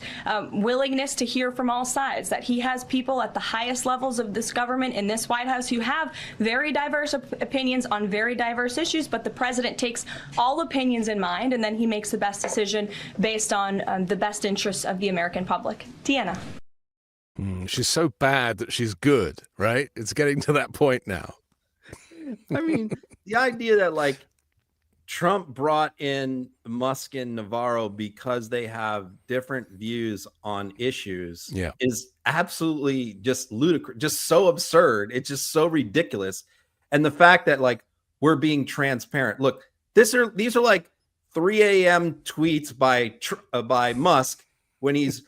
willingness to hear from all sides, that he has people at the highest levels of this government in this White House who have very diverse opinions on very diverse issues, but the president takes all opinions in mind, and then he makes the best decision based on the best interests of the American public. Tiana. She's so bad that she's good, right? It's getting to that point now. I mean, the idea that like Trump brought in Musk and Navarro because they have different views on issues is absolutely just ludicrous, just so absurd. It's just so ridiculous. And the fact that like we're being transparent. Look, these are like 3 a.m. tweets by Musk when he's,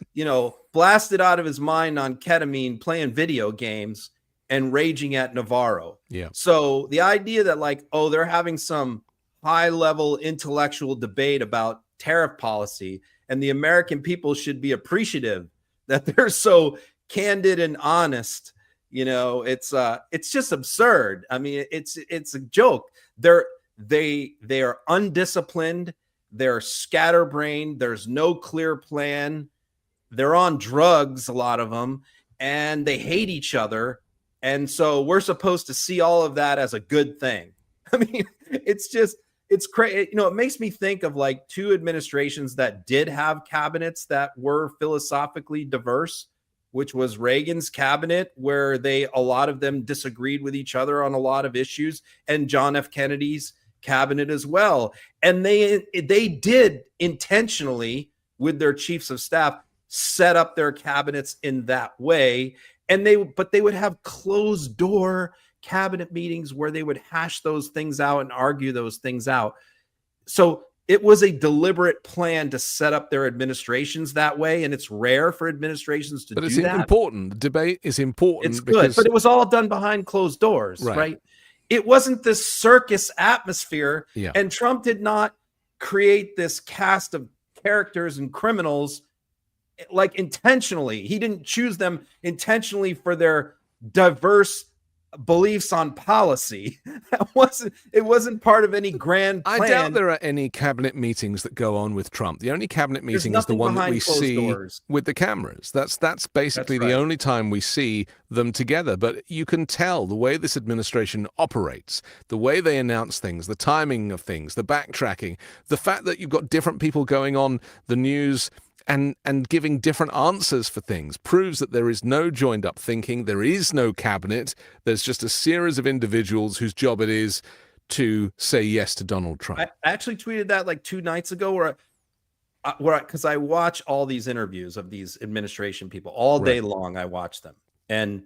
blasted out of his mind on ketamine, playing video games and raging at Navarro. Yeah. So the idea that like, oh, they're having some high-level intellectual debate about tariff policy, and the American people should be appreciative that they're so candid and honest. It's just absurd. I mean, it's a joke. They are undisciplined. They're scatterbrained. There's no clear plan. They're on drugs, a lot of them, and they hate each other. And so we're supposed to see all of that as a good thing. I mean, it's crazy. It makes me think of like 2 administrations that did have cabinets that were philosophically diverse, which was Reagan's cabinet, where a lot of them disagreed with each other on a lot of issues, and John F. Kennedy's cabinet as well. And they did intentionally, with their chiefs of staff, set up their cabinets in that way. But they would have closed door cabinet meetings where they would hash those things out and argue those things out. So it was a deliberate plan to set up their administrations that way, and it's rare for administrations to do that. But it's important. The debate is important. It's good, but it was all done behind closed doors, right? It wasn't this circus atmosphere, and Trump did not create this cast of characters and criminals like intentionally. He didn't choose them intentionally for their diverse beliefs on policy. It wasn't part of any grand plan. I doubt there are any cabinet meetings that go on with Trump. The only cabinet meeting is the one that we see with the cameras. That's basically the only time we see them together. But you can tell the way this administration operates, the way they announce things, the timing of things, the backtracking, the fact that you've got different people going on the news and giving different answers for things proves that there is no joined up thinking. There is no cabinet. There's just a series of individuals whose job it is to say yes to Donald Trump. I actually tweeted that like 2 nights ago because I watch all these interviews of these administration people all day long. I watch them. And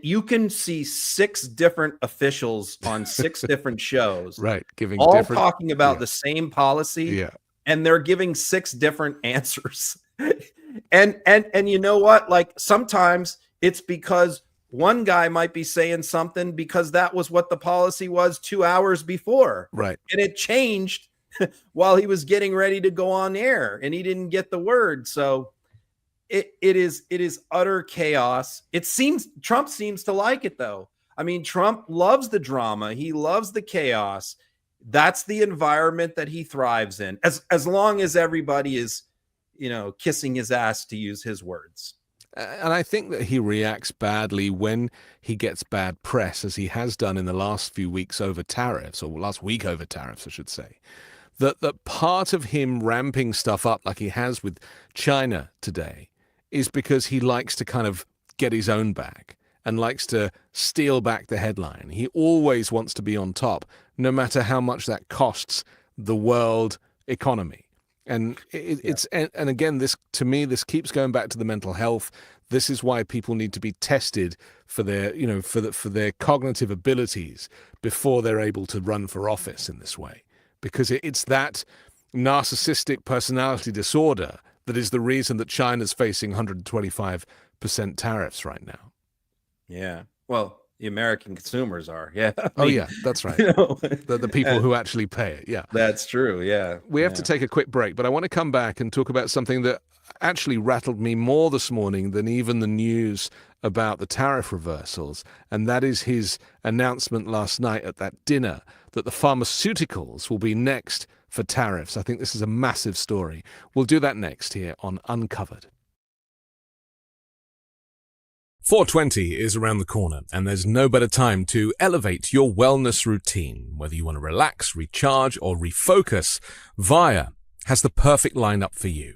you can see 6 different officials on 6 different shows. Giving all different, talking about the same policy. And they're giving 6 different answers. and you know what? Like sometimes it's because one guy might be saying something because that was what the policy was 2 hours before. And it changed while he was getting ready to go on air and he didn't get the word. So it is utter chaos. Trump seems to like it though. I mean, Trump loves the drama. He loves the chaos. That's the environment that he thrives in, as long as everybody is, kissing his ass, to use his words. And I think that he reacts badly when he gets bad press, as he has done in the last few weeks over tariffs, or last week over tariffs, I should say. That part of him ramping stuff up like he has with China today is because he likes to kind of get his own back and likes to steal back the headline. He always wants to be on top, no matter how much that costs the world economy. And and again, this to me, this keeps going back to the mental health. This is why people need to be tested for their, for their cognitive abilities before they're able to run for office in this way, because it's that narcissistic personality disorder that is the reason that China's facing 125% tariffs right now. Yeah. Well, the American consumers are. Yeah. That's right. The people who actually pay it. Yeah. That's true. Yeah. We have to take a quick break, but I want to come back and talk about something that actually rattled me more this morning than even the news about the tariff reversals. And that is his announcement last night at that dinner that the pharmaceuticals will be next for tariffs. I think this is a massive story. We'll do that next here on Uncovered. 420 is around the corner, and there's no better time to elevate your wellness routine. Whether you want to relax, recharge, or refocus, Via has the perfect lineup for you.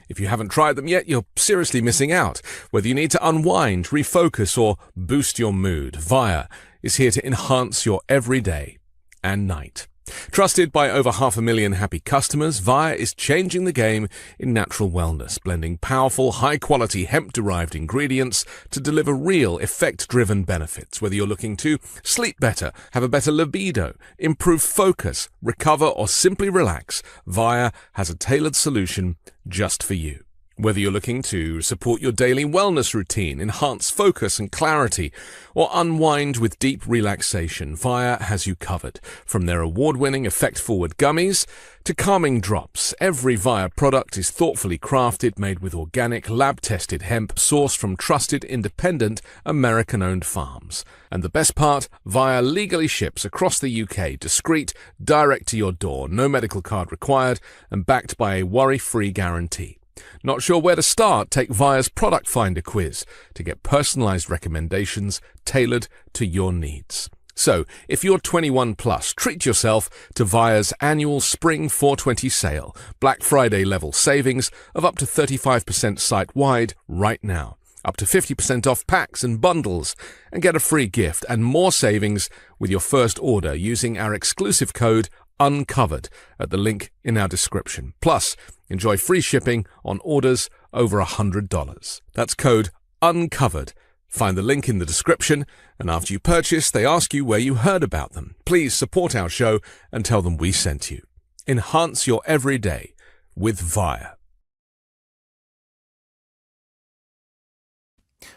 If you haven't tried them yet, you're seriously missing out. Whether you need to unwind, refocus, or boost your mood, Via is here to enhance your everyday and night. Trusted by over 500,000 happy customers, Via is changing the game in natural wellness, blending powerful, high-quality hemp-derived ingredients to deliver real, effect-driven benefits. Whether you're looking to sleep better, have a better libido, improve focus, recover, or simply relax, Via has a tailored solution just for you. Whether you're looking to support your daily wellness routine, enhance focus and clarity, or unwind with deep relaxation, Via has you covered. From their award-winning effect-forward gummies to calming drops, every Via product is thoughtfully crafted, made with organic, lab-tested hemp sourced from trusted, independent, American-owned farms. And the best part, Via legally ships across the UK, discreet, direct to your door, no medical card required, and backed by a worry-free guarantee. Not sure where to start? Take Via's Product Finder quiz to get personalized recommendations tailored to your needs. So, if you're 21 plus, treat yourself to Via's annual Spring 420 sale, Black Friday level savings of up to 35% site-wide right now. Up to 50% off packs and bundles, and get a free gift and more savings with your first order using our exclusive code UNCOVERED at the link in our description. Plus, enjoy free shipping on orders over $100. That's code UNCOVERED. Find the link in the description, and after you purchase, they ask you where you heard about them. Please support our show and tell them we sent you. Enhance your everyday with Via.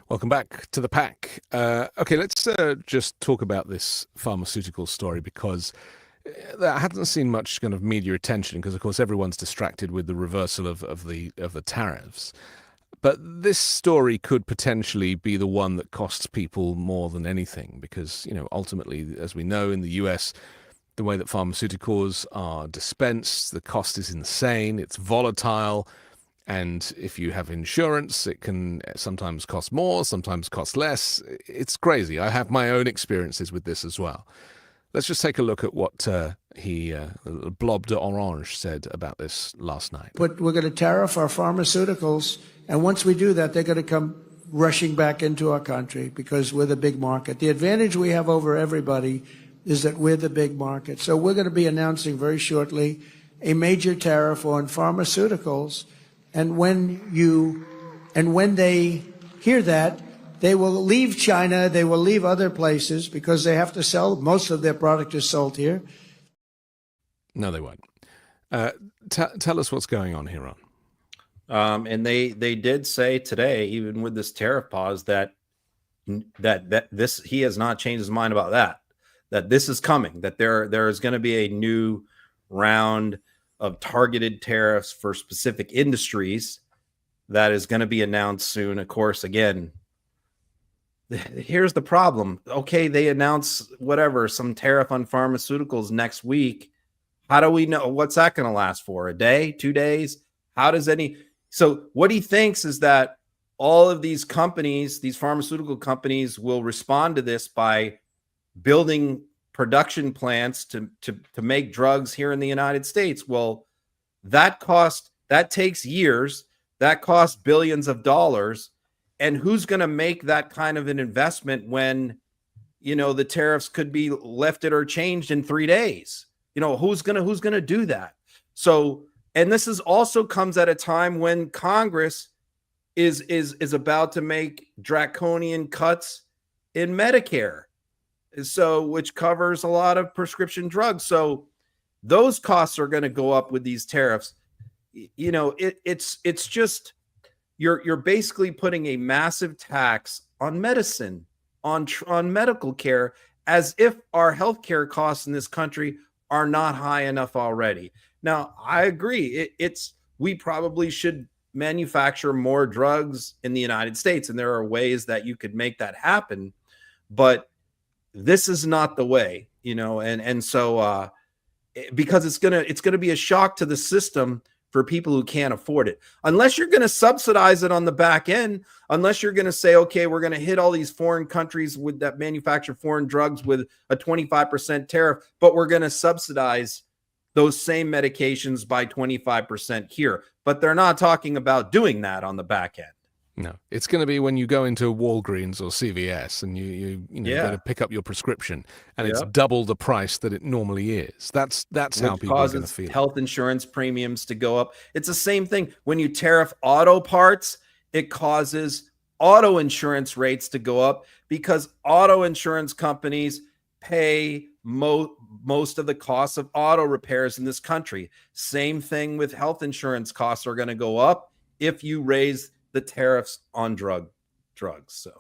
Welcome back to the pack. Okay, let's just talk about this pharmaceutical story, because that hasn't seen much kind of media attention, because of course everyone's distracted with the reversal of the tariffs. But this story could potentially be the one that costs people more than anything, because, you know, ultimately, as we know, in the US, the way that pharmaceuticals are dispensed, the cost is insane, it's volatile, and if you have insurance, it can sometimes cost more, sometimes cost less. It's crazy. I have my own experiences with this as well. Let's just take a look at what Blob d'Orange said about this last night. But we're going to tariff our pharmaceuticals, and once we do that, they're going to come rushing back into our country because we're the big market. The advantage we have over everybody is that we're the big market. So we're going to be announcing very shortly a major tariff on pharmaceuticals, and when they hear that, they will leave China, they will leave other places because they have to sell. Most of their product is sold here. No, they won't. Tell us what's going on here, Ron. And they did say today, even with this tariff pause, that this, he has not changed his mind about that this is coming, that there is going to be a new round of targeted tariffs for specific industries that is going to be announced soon. Of course, again, here's the problem. Okay, they announce whatever, some tariff on pharmaceuticals next week. How do we know what's that going to last for? A day, 2 days? How does so what he thinks is that all of these companies, these pharmaceutical companies, will respond to this by building production plants to make drugs here in the United States. Well, that takes years, that costs billions of dollars. And who's going to make that kind of an investment when, you know, the tariffs could be lifted or changed in 3 days? You know, who's going to do that? So, and this is also comes at a time when Congress is about to make draconian cuts in Medicare, so which covers a lot of prescription drugs. So those costs are going to go up with these tariffs. You know, it's just you're basically putting a massive tax on medicine, on medical care, as if our healthcare costs in this country are not high enough already. Now, I agree. We probably should manufacture more drugs in the United States, and there are ways that you could make that happen, but this is not the way, you know, and so because it's gonna be a shock to the system for people who can't afford it. Unless you're going to subsidize it on the back end, unless you're going to say, okay, we're going to hit all these foreign countries with that manufacture foreign drugs with a 25% tariff, but we're going to subsidize those same medications by 25% here. But they're not talking about doing that on the back end. No, it's going to be when you go into Walgreens or CVS and you go to pick up your prescription, and it's double the price that it normally is. That's how Which people are going to causes feel. health insurance premiums to go up. It's the same thing when you tariff auto parts. It causes auto insurance rates to go up because auto insurance companies pay most of the costs of auto repairs in this country. Same thing with health insurance costs are going to go up if you raise the tariffs on drugs. So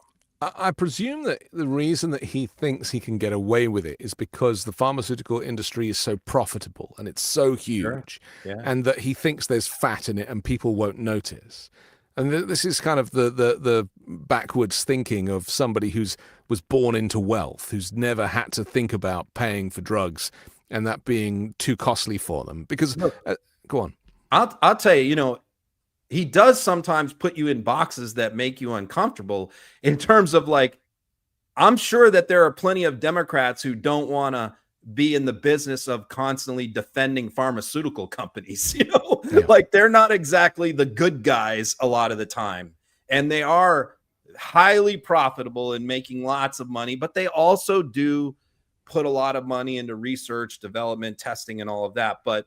I presume that the reason that he thinks he can get away with it is because the pharmaceutical industry is so profitable and it's so huge, and that he thinks there's fat in it and people won't notice. And this is kind of the backwards thinking of somebody was born into wealth, who's never had to think about paying for drugs and that being too costly for them. Because, go on. I'll tell you, he does sometimes put you in boxes that make you uncomfortable in terms of like, I'm sure that there are plenty of Democrats who don't want to be in the business of constantly defending pharmaceutical companies, like they're not exactly the good guys a lot of the time. And they are highly profitable and making lots of money, but they also do put a lot of money into research, development, testing, and all of that. But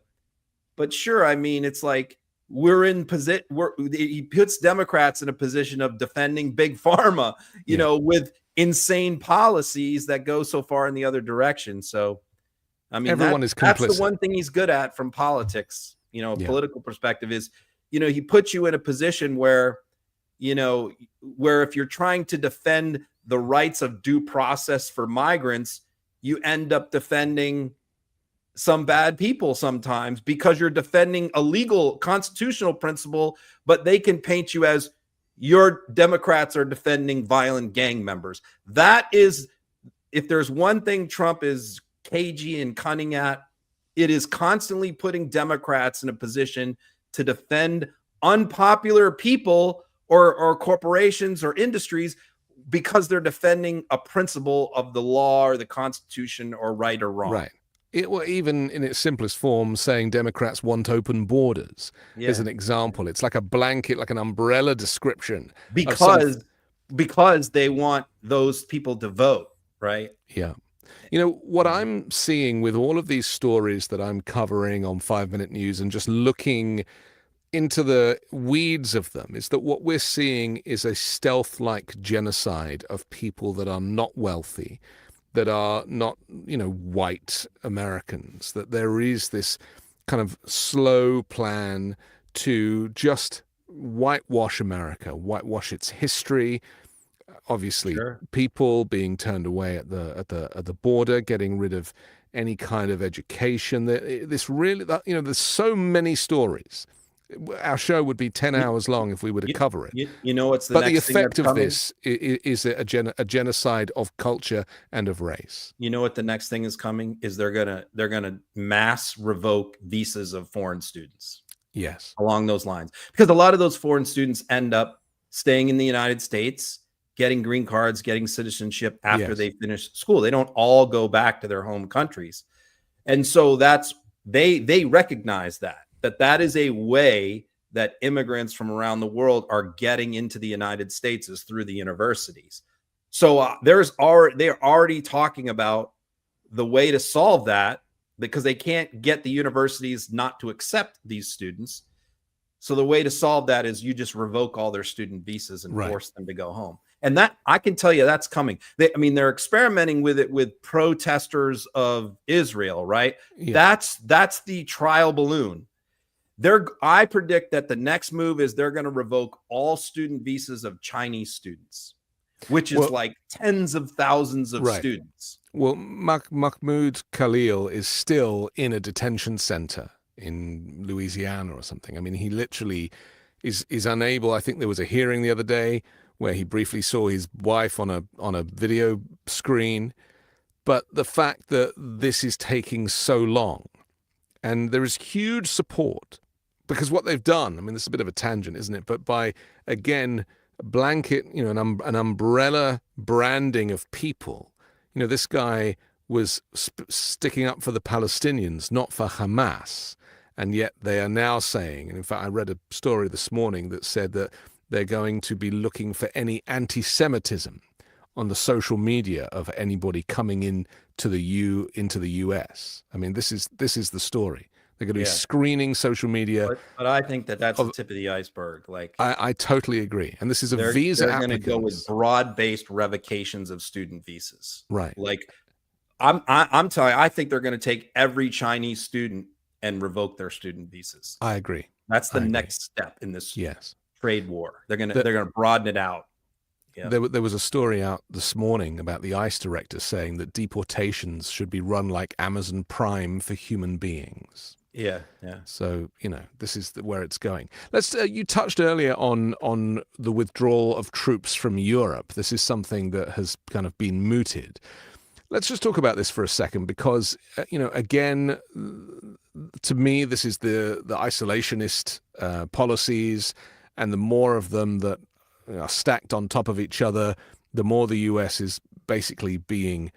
sure, I mean, it's like, he puts Democrats in a position of defending big pharma, with insane policies that go so far in the other direction. So, I mean, everyone is complicit. That's the one thing he's good at from politics, political perspective is, he puts you in a position where if you're trying to defend the rights of due process for migrants, you end up defending some bad people sometimes because you're defending a legal constitutional principle, but they can paint you as your Democrats are defending violent gang members. That is, if there's one thing Trump is cagey and cunning at, it is constantly putting Democrats in a position to defend unpopular people or corporations or industries because they're defending a principle of the law or the Constitution or right or wrong. Right. Even in its simplest form, saying Democrats want open borders is an example. It's like a blanket, like an umbrella description. Because they want those people to vote, right? Yeah. What I'm seeing with all of these stories that I'm covering on 5 Minute News and just looking into the weeds of them is that what we're seeing is a stealth-like genocide of people that are not wealthy, that are not, white Americans, that there is this kind of slow plan to just whitewash America, whitewash its history. Obviously, people being turned away at the border, getting rid of any kind of education. There's so many stories. Our show would be 10 hours long if we were to cover it. What's the but next the thing effect that's of coming? this is a genocide of culture and of race. You know what the next thing is coming is they're gonna mass revoke visas of foreign students. Yes, along those lines, because a lot of those foreign students end up staying in the United States, getting green cards, getting citizenship after they finish school. They don't all go back to their home countries, and so they recognize that is a way that immigrants from around the world are getting into the United States is through the universities. So they're already talking about the way to solve that because they can't get the universities not to accept these students. So the way to solve that is you just revoke all their student visas and force them to go home. And that, I can tell you, that's coming. They're experimenting with it with protesters of Israel, right? Yeah. That's the trial balloon. I predict that the next move is they're going to revoke all student visas of Chinese students, which is like tens of thousands of students. Well, Mahmoud Khalil is still in a detention center in Louisiana or something. I mean, he literally is unable. I think there was a hearing the other day where he briefly saw his wife on a video screen. But the fact that this is taking so long, and there is huge support, because what they've done, I mean, this is a bit of a tangent, isn't it? But by, again, blanket, an umbrella branding of people, this guy was sticking up for the Palestinians, not for Hamas. And yet they are now saying, and in fact, I read a story this morning that said that they're going to be looking for any anti-Semitism on the social media of anybody coming into the US. I mean, this is the story. They're going to be screening social media. But I think that's the tip of the iceberg. Like, I totally agree. And this is a visa they're applicants. They're going to go with broad-based revocations of student visas. Right. Like, I'm telling you, I think they're going to take every Chinese student and revoke their student visas. I agree. That's the next step in this trade war. They're going to broaden it out. Yeah. There was a story out this morning about the ICE director saying that deportations should be run like Amazon Prime for human beings. Yeah. So, this is where it's going. You touched earlier on the withdrawal of troops from Europe. This is something that has kind of been mooted. Let's just talk about this for a second because, again, to me, this is the isolationist policies, and the more of them that are stacked on top of each other, the more the US is basically being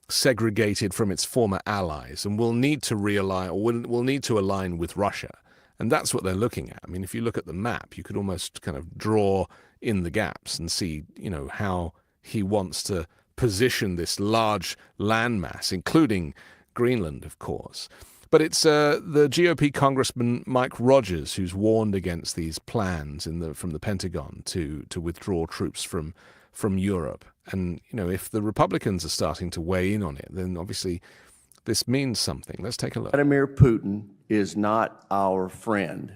segregated from its former allies, and will need to realign, or will need to align with Russia. And that's what they're looking at. I mean, if you look at the map, you could almost kind of draw in the gaps and see, how he wants to position this large landmass, including Greenland, of course. But it's the GOP Congressman Mike Rogers who's warned against these plans from the Pentagon to withdraw troops from Europe. And, if the Republicans are starting to weigh in on it, then obviously this means something. Let's take a look. Vladimir Putin is not our friend.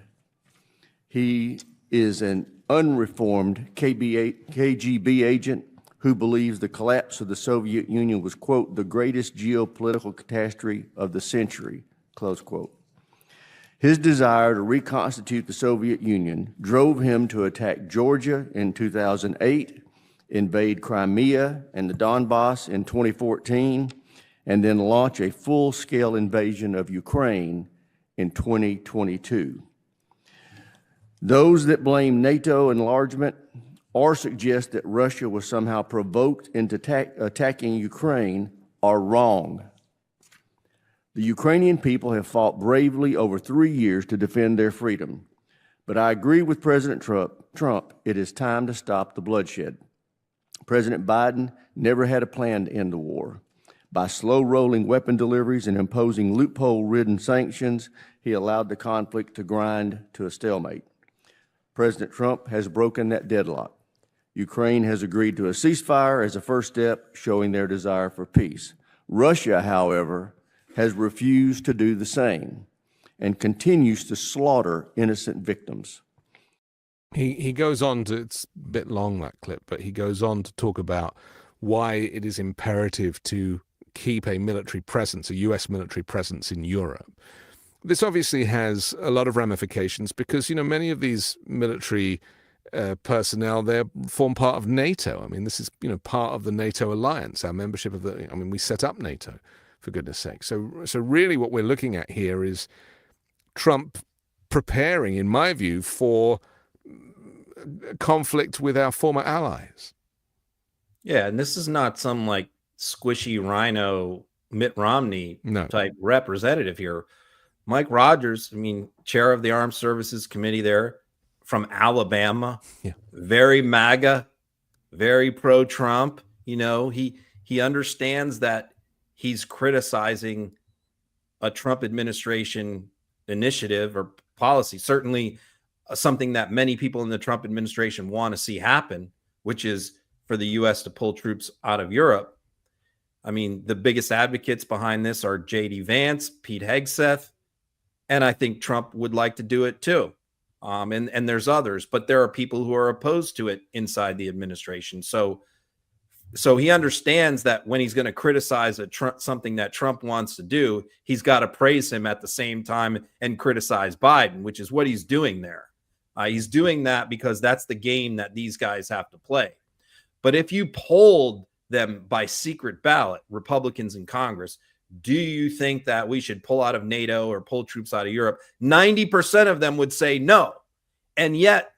He is an unreformed KGB agent who believes the collapse of the Soviet Union was, quote, the greatest geopolitical catastrophe of the century, close quote. His desire to reconstitute the Soviet Union drove him to attack Georgia in 2008, invade Crimea and the Donbass in 2014, and then launch a full-scale invasion of Ukraine in 2022. Those that blame NATO enlargement or suggest that Russia was somehow provoked into attacking Ukraine are wrong. The Ukrainian people have fought bravely over 3 years to defend their freedom. But I agree with President Trump, it is time to stop the bloodshed. President Biden never had a plan to end the war. By slow-rolling weapon deliveries and imposing loophole-ridden sanctions, he allowed the conflict to grind to a stalemate. President Trump has broken that deadlock. Ukraine has agreed to a ceasefire as a first step, showing their desire for peace. Russia, however, has refused to do the same and continues to slaughter innocent victims. He goes on to, it's a bit long, that clip, but he goes on to talk about why it is imperative to keep a military presence, a US military presence in Europe. This obviously has a lot of ramifications because, many of these military personnel, they form part of NATO. I mean, this is, part of the NATO alliance, our membership of we set up NATO, for goodness sake. So really what we're looking at here is Trump preparing, in my view, for conflict with our former allies. Yeah, and this is not some squishy rhino Mitt Romney type representative here. Mike Rogers, chair of the Armed Services Committee there from Alabama, very MAGA, very pro-Trump. He understands that he's criticizing a Trump administration initiative or policy, certainly something that many people in the Trump administration want to see happen, which is for the U.S. to pull troops out of Europe. The biggest advocates behind this are J.D. Vance, Pete Hegseth, and I think Trump would like to do it too. And there's others, but there are people who are opposed to it inside the administration. So he understands that when he's going to criticize something that Trump wants to do, he's got to praise him at the same time and criticize Biden, which is what he's doing there. He's doing that because that's the game that these guys have to play. But if you polled them by secret ballot, Republicans in Congress, do you think that we should pull out of NATO or pull troops out of Europe? 90% of them would say no. And yet,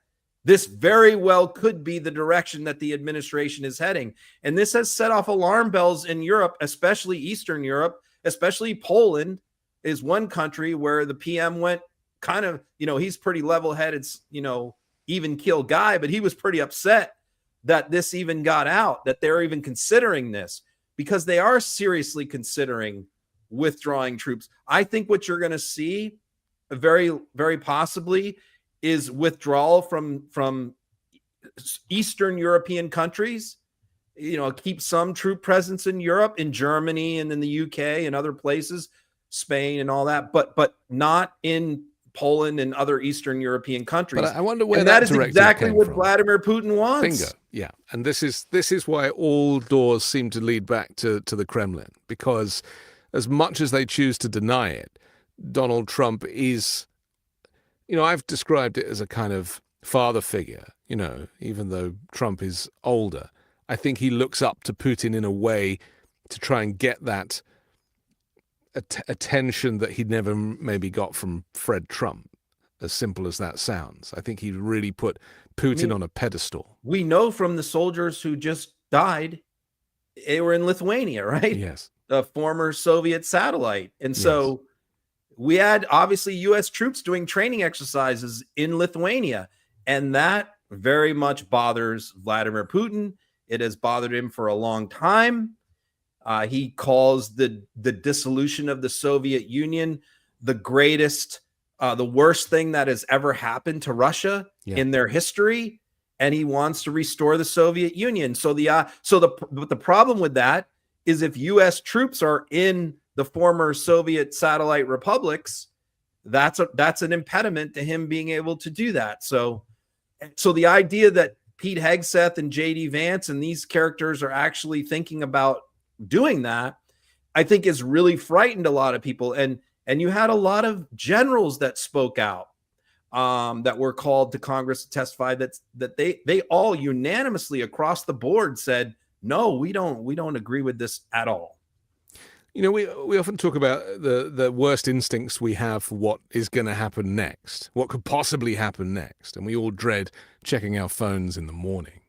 this very well could be the direction that the administration is heading. And this has set off alarm bells in Europe, especially Eastern Europe, especially Poland is one country where the PM went kind of, he's pretty level-headed, even kill guy, but he was pretty upset that this even got out, that they're even considering this, because they are seriously considering withdrawing troops. I think what you're going to see very, very possibly is withdrawal from Eastern European countries, keep some troop presence in Europe, in Germany and in the UK and other places, Spain and all that, but not in Poland and other Eastern European countries. But I wonder where that is directive exactly came what from. Vladimir Putin wants. Bingo. Yeah. And this is why all doors seem to lead back to the Kremlin, because as much as they choose to deny it, Donald Trump is, I've described it as a kind of father figure, even though Trump is older. I think he looks up to Putin in a way to try and get that attention that he'd never maybe got from Fred Trump, as simple as that sounds. I think he really put Putin on a pedestal. We know from the soldiers who just died, they were in Lithuania, right? Yes. The former Soviet satellite. And so we had obviously U.S. troops doing training exercises in Lithuania, and that very much bothers Vladimir Putin. It has bothered him for a long time. He calls the dissolution of the Soviet Union the greatest, the worst thing that has ever happened to Russia in their history, and he wants to restore the Soviet Union. So the problem with that is if U.S. troops are in the former Soviet satellite republics, that's an impediment to him being able to do that. So the idea that Pete Hegseth and J.D. Vance and these characters are actually thinking about doing that, I think is really frightened a lot of people. And you had a lot of generals that spoke out, that were called to Congress to testify, that they all unanimously across the board said, no, we don't agree with this at all. We often talk about the worst instincts we have for what is going to happen next, what could possibly happen next, and we all dread checking our phones in the morning.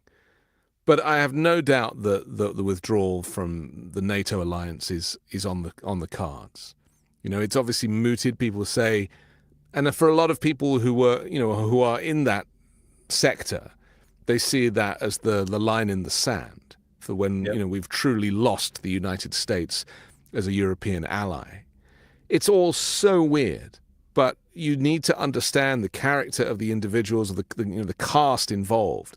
But I have no doubt that the withdrawal from the NATO alliance is on the cards. It's obviously mooted. People say, and for a lot of people who are in that sector, they see that as the line in the sand for when we've truly lost the United States as a European ally. It's all so weird, but you need to understand the character of the individuals, of the cast involved,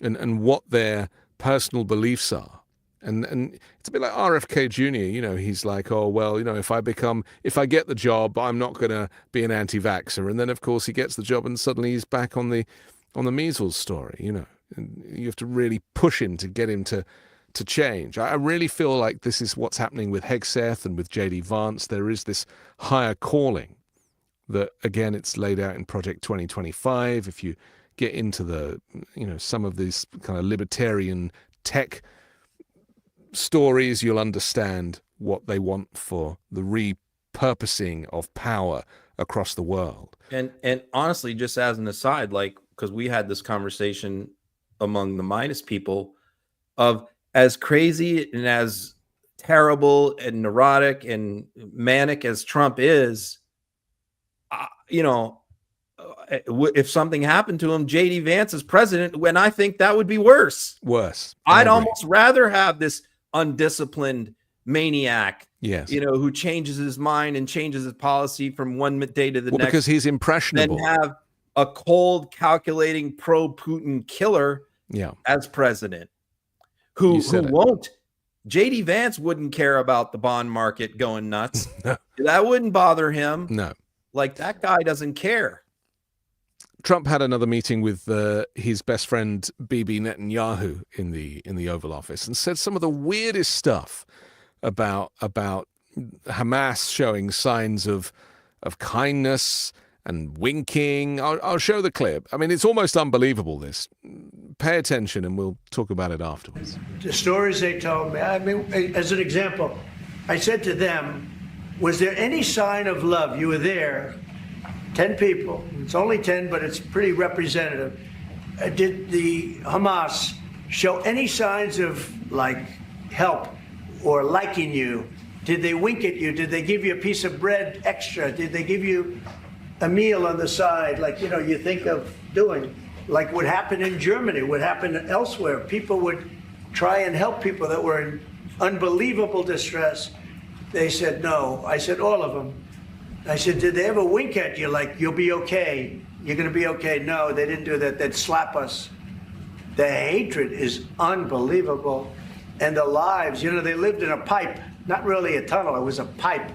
and what their personal beliefs are. And it's a bit like RFK Jr., he's like, oh, well, if I get the job, I'm not going to be an anti-vaxxer. And then, of course, he gets the job and suddenly he's back on the measles story, And you have to really push him to get him to change. I really feel like this is what's happening with Hegseth and with J.D. Vance. There is this higher calling that, again, it's laid out in Project 2025. If you get into the, some of these kind of libertarian tech stories, you'll understand what they want for the repurposing of power across the world. And honestly, just as an aside, because we had this conversation among the Minus people of, as crazy and as terrible and neurotic and manic as Trump is, if something happened to him, J.D. Vance is president, when I think that would be worse. I'd almost rather have this undisciplined maniac, who changes his mind and changes his policy from one day to the next. Because he's impressionable. Than have a cold, calculating, pro-Putin killer as president. Who won't. J.D. Vance wouldn't care about the bond market going nuts. No. That wouldn't bother him. No. That guy doesn't care. Trump had another meeting with his best friend Bibi Netanyahu in the Oval Office and said some of the weirdest stuff about Hamas showing signs of kindness and winking. I'll show the clip. I mean, it's almost unbelievable, this. Pay attention and we'll talk about it afterwards. The stories they told me, as an example, I said to them, was there any sign of love? You were there, 10 people. It's only 10, but it's pretty representative. Did the Hamas show any signs of, help or liking you? Did they wink at you? Did they give you a piece of bread extra? Did they give you a meal on the side, you think of doing? like what happened in Germany, what happened elsewhere. People would try and help people that were in unbelievable distress. They said no. I said, all of them. I said, did they ever wink at you like, you'll be okay, you're going to be okay? No, they didn't do that. They'd slap us. The hatred is unbelievable. And the lives, you know, they lived in a pipe, not really a tunnel, it was a pipe.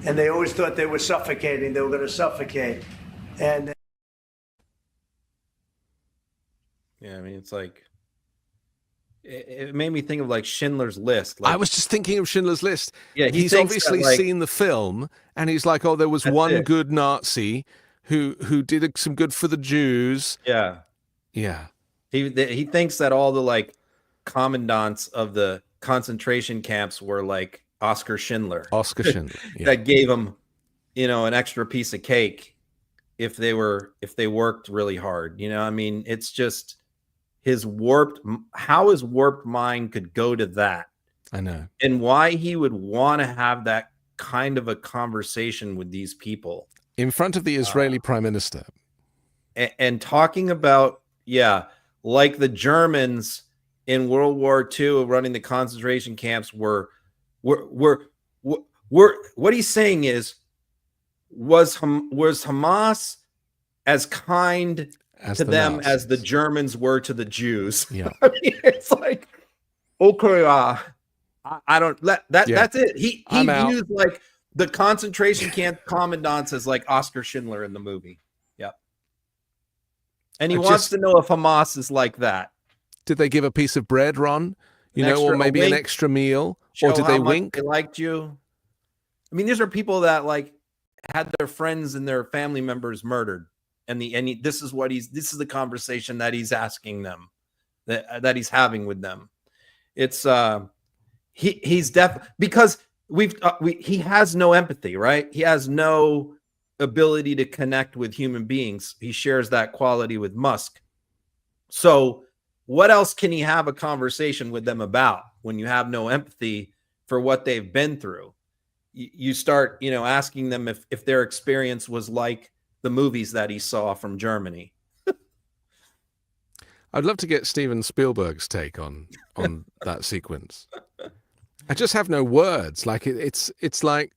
And they always thought they were suffocating, they were going to suffocate. And yeah, I mean, it's like, it made me think of like Schindler's List. Like, I was just thinking of Schindler's List. Yeah, he's obviously that, like, seen the film, and he's like, "Oh, there was one good Nazi who did some good for the Jews." Yeah, yeah. He thinks that all the like commandants of the concentration camps were like Oscar Schindler. Oscar Schindler, yeah. That gave him, you know, an extra piece of cake if they worked really hard. You know, I mean, it's just how his warped mind could go to that. I know. And why he would want to have that kind of a conversation with these people in front of the Israeli prime minister, and talking about, yeah, like the Germans in World War II running the concentration camps were what he's saying is, was Hamas as kind to them as the Germans were to the Jews? Yeah. I mean, it's like, okay, I don't let that. Yeah. That's it. He views like the concentration camp commandants as like Oscar Schindler in the movie. Yep. And he wants to know if Hamas is like that. Did they give a piece of bread, Ron? You know, or maybe an extra meal, or did they wink? They liked you. I mean, these are people that like had their friends and their family members murdered. This is the conversation that he's asking them, that he's having with them. It's he's because he has no empathy, right? He has no ability to connect with human beings. He shares that quality with Musk. So what else can he have a conversation with them about when you have no empathy for what they've been through? You start, you know, asking them if their experience was like the movies that he saw from Germany. I'd love to get Steven Spielberg's take on that sequence. I just have no words. Like it's like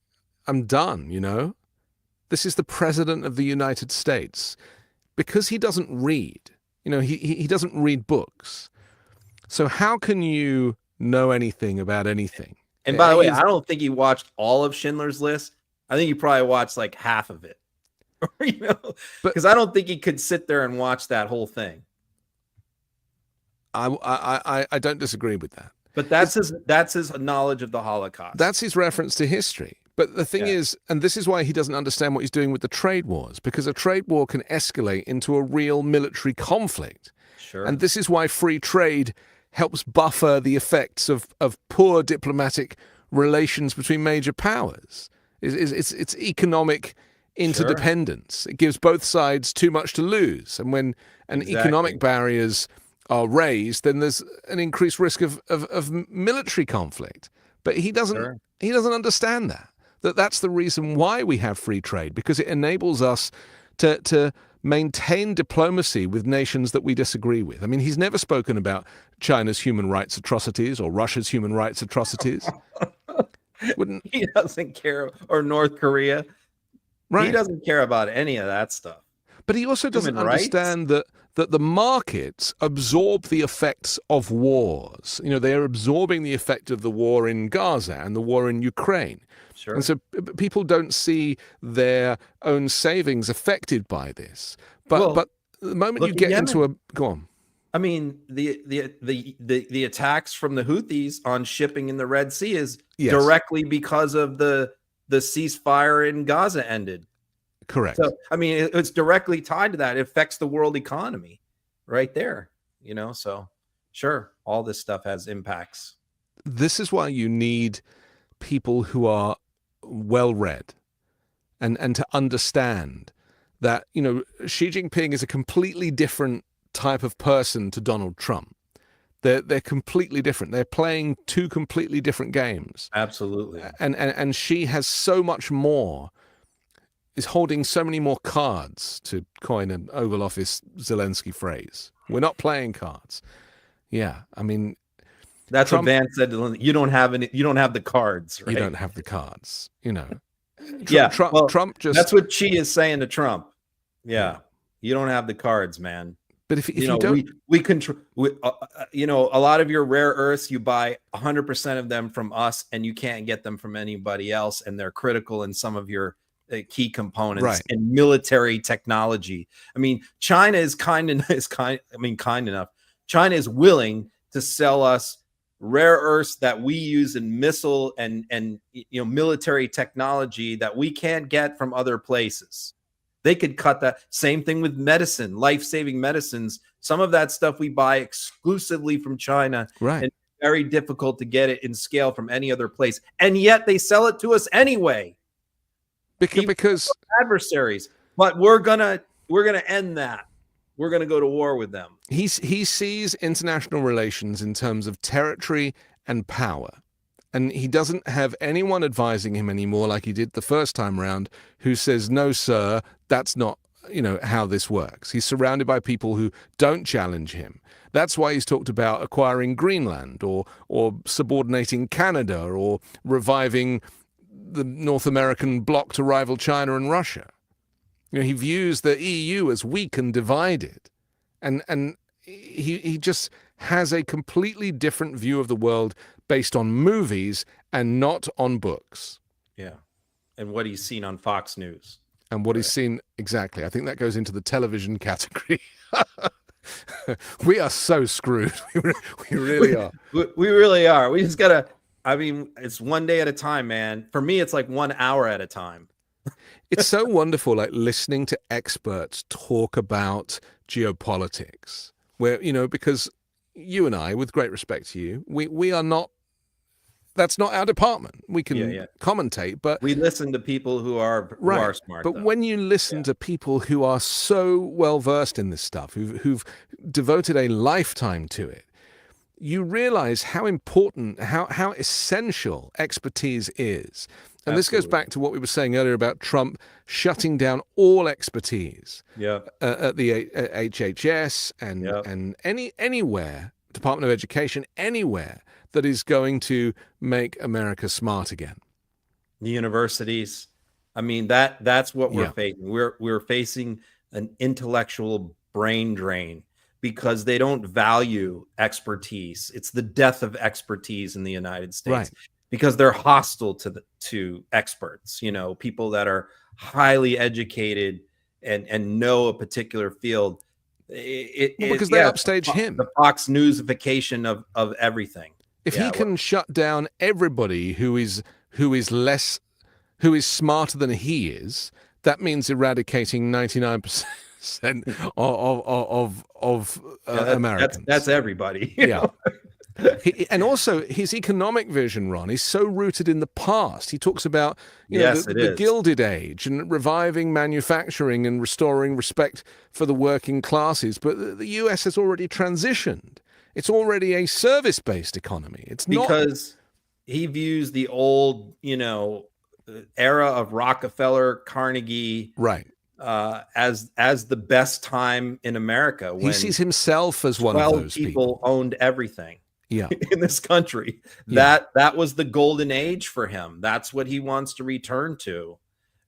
I'm done, you know? This is the president of the United States. Because he doesn't read, you know, he doesn't read books. So how can you know anything about anything? And by the way, I don't think he watched all of Schindler's List. I think he probably watched like half of it. You know, because I don't think he could sit there and watch that whole thing. I don't disagree with that. But that's his knowledge of the Holocaust. That's his reference to history. But the thing is, and this is why he doesn't understand what he's doing with the trade wars, because a trade war can escalate into a real military conflict. Sure. And this is why free trade helps buffer the effects of poor diplomatic relations between major powers. It's economic interdependence. Sure. It gives both sides too much to lose. And when economic barriers are raised, then there's an increased risk of military conflict. But he doesn't understand that's the reason why we have free trade, because it enables us to maintain diplomacy with nations that we disagree with. I mean, he's never spoken about China's human rights atrocities or Russia's human rights atrocities. He doesn't care, or North Korea. Right. He doesn't care about any of that stuff. But he also doesn't understand that the markets absorb the effects of wars. You know, they are absorbing the effect of the war in Gaza and the war in Ukraine. Sure. And so people don't see their own savings affected by this. But the moment you get into a go on. I mean, the attacks from the Houthis on shipping in the Red Sea is directly because of the ceasefire in Gaza ended. Correct. So, I mean, it's directly tied to that. It affects the world economy right there, you know? So sure, all this stuff has impacts. This is why you need people who are well-read and to understand that, you know, Xi Jinping is a completely different type of person to Donald Trump. They're completely different. They're playing two completely different games. Absolutely. And Xi has so much more is holding so many more cards, to coin an Oval Office Zelensky phrase. We're not playing cards. Yeah, I mean, that's Trump, what Vance said to Lindsey. You don't have the cards, right? You don't have the cards, you know. Trump just, that's what Xi is saying to Trump. Yeah. You don't have the cards, man. But if you don't, we control, you know, a lot of your rare earths, you buy 100% of them from us, and you can't get them from anybody else. And they're critical in some of your key components in military technology. I mean, China is kind enough. China is willing to sell us rare earths that we use in missile and you know, military technology that we can't get from other places. They could cut that. Same thing with medicine, life-saving medicines. Some of that stuff we buy exclusively from China, right? And very difficult to get it in scale from any other place. And yet they sell it to us anyway. Because adversaries. But we're gonna end that. We're gonna go to war with them. He sees international relations in terms of territory and power. And he doesn't have anyone advising him anymore like he did the first time around, who says, no, sir, that's not, you know, how this works. He's surrounded by people who don't challenge him. That's why he's talked about acquiring Greenland or subordinating Canada or reviving the North American bloc to rival China and Russia. You know, he views the EU as weak and divided. And he just has a completely different view of the world based on movies and not on books. Yeah. And what he's seen on Fox News. And what he's seen, exactly. I think that goes into the television category. We are so screwed. We really are. We really are. We just got to, I mean, it's one day at a time, man. For me, it's like 1 hour at a time. It's so wonderful, like listening to experts talk about geopolitics, where, you know, because you and I, with great respect to you, we are not, that's not our department. We can commentate, but we listen to people who are smart. But when you listen to people who are so well versed in this stuff, who've devoted a lifetime to it, you realize how important, how essential expertise is. And This goes back to what we were saying earlier about Trump shutting down all expertise at the HHS and anywhere, Department of Education, anywhere that is going to make America smart again. The universities. I mean, that's what we're facing. We're facing an intellectual brain drain because they don't value expertise. It's the death of expertise in the United States. Right. Because they're hostile to experts, you know, people that are highly educated and know a particular field. Because they upstage him. The Fox Newsification of everything. If he can shut down everybody who is smarter than he is, that means eradicating 99% of Americans. That's everybody. Yeah. And also his economic vision, Ron, is so rooted in the past. He talks about the Gilded Age and reviving manufacturing and restoring respect for the working classes. But the US has already transitioned. It's already a service-based economy. It's not, because he views the old, you know, era of Rockefeller, Carnegie, right, as the best time in America. When he sees himself as one of those people owned everything. Yeah, in this country, that was the golden age for him. That's what he wants to return to,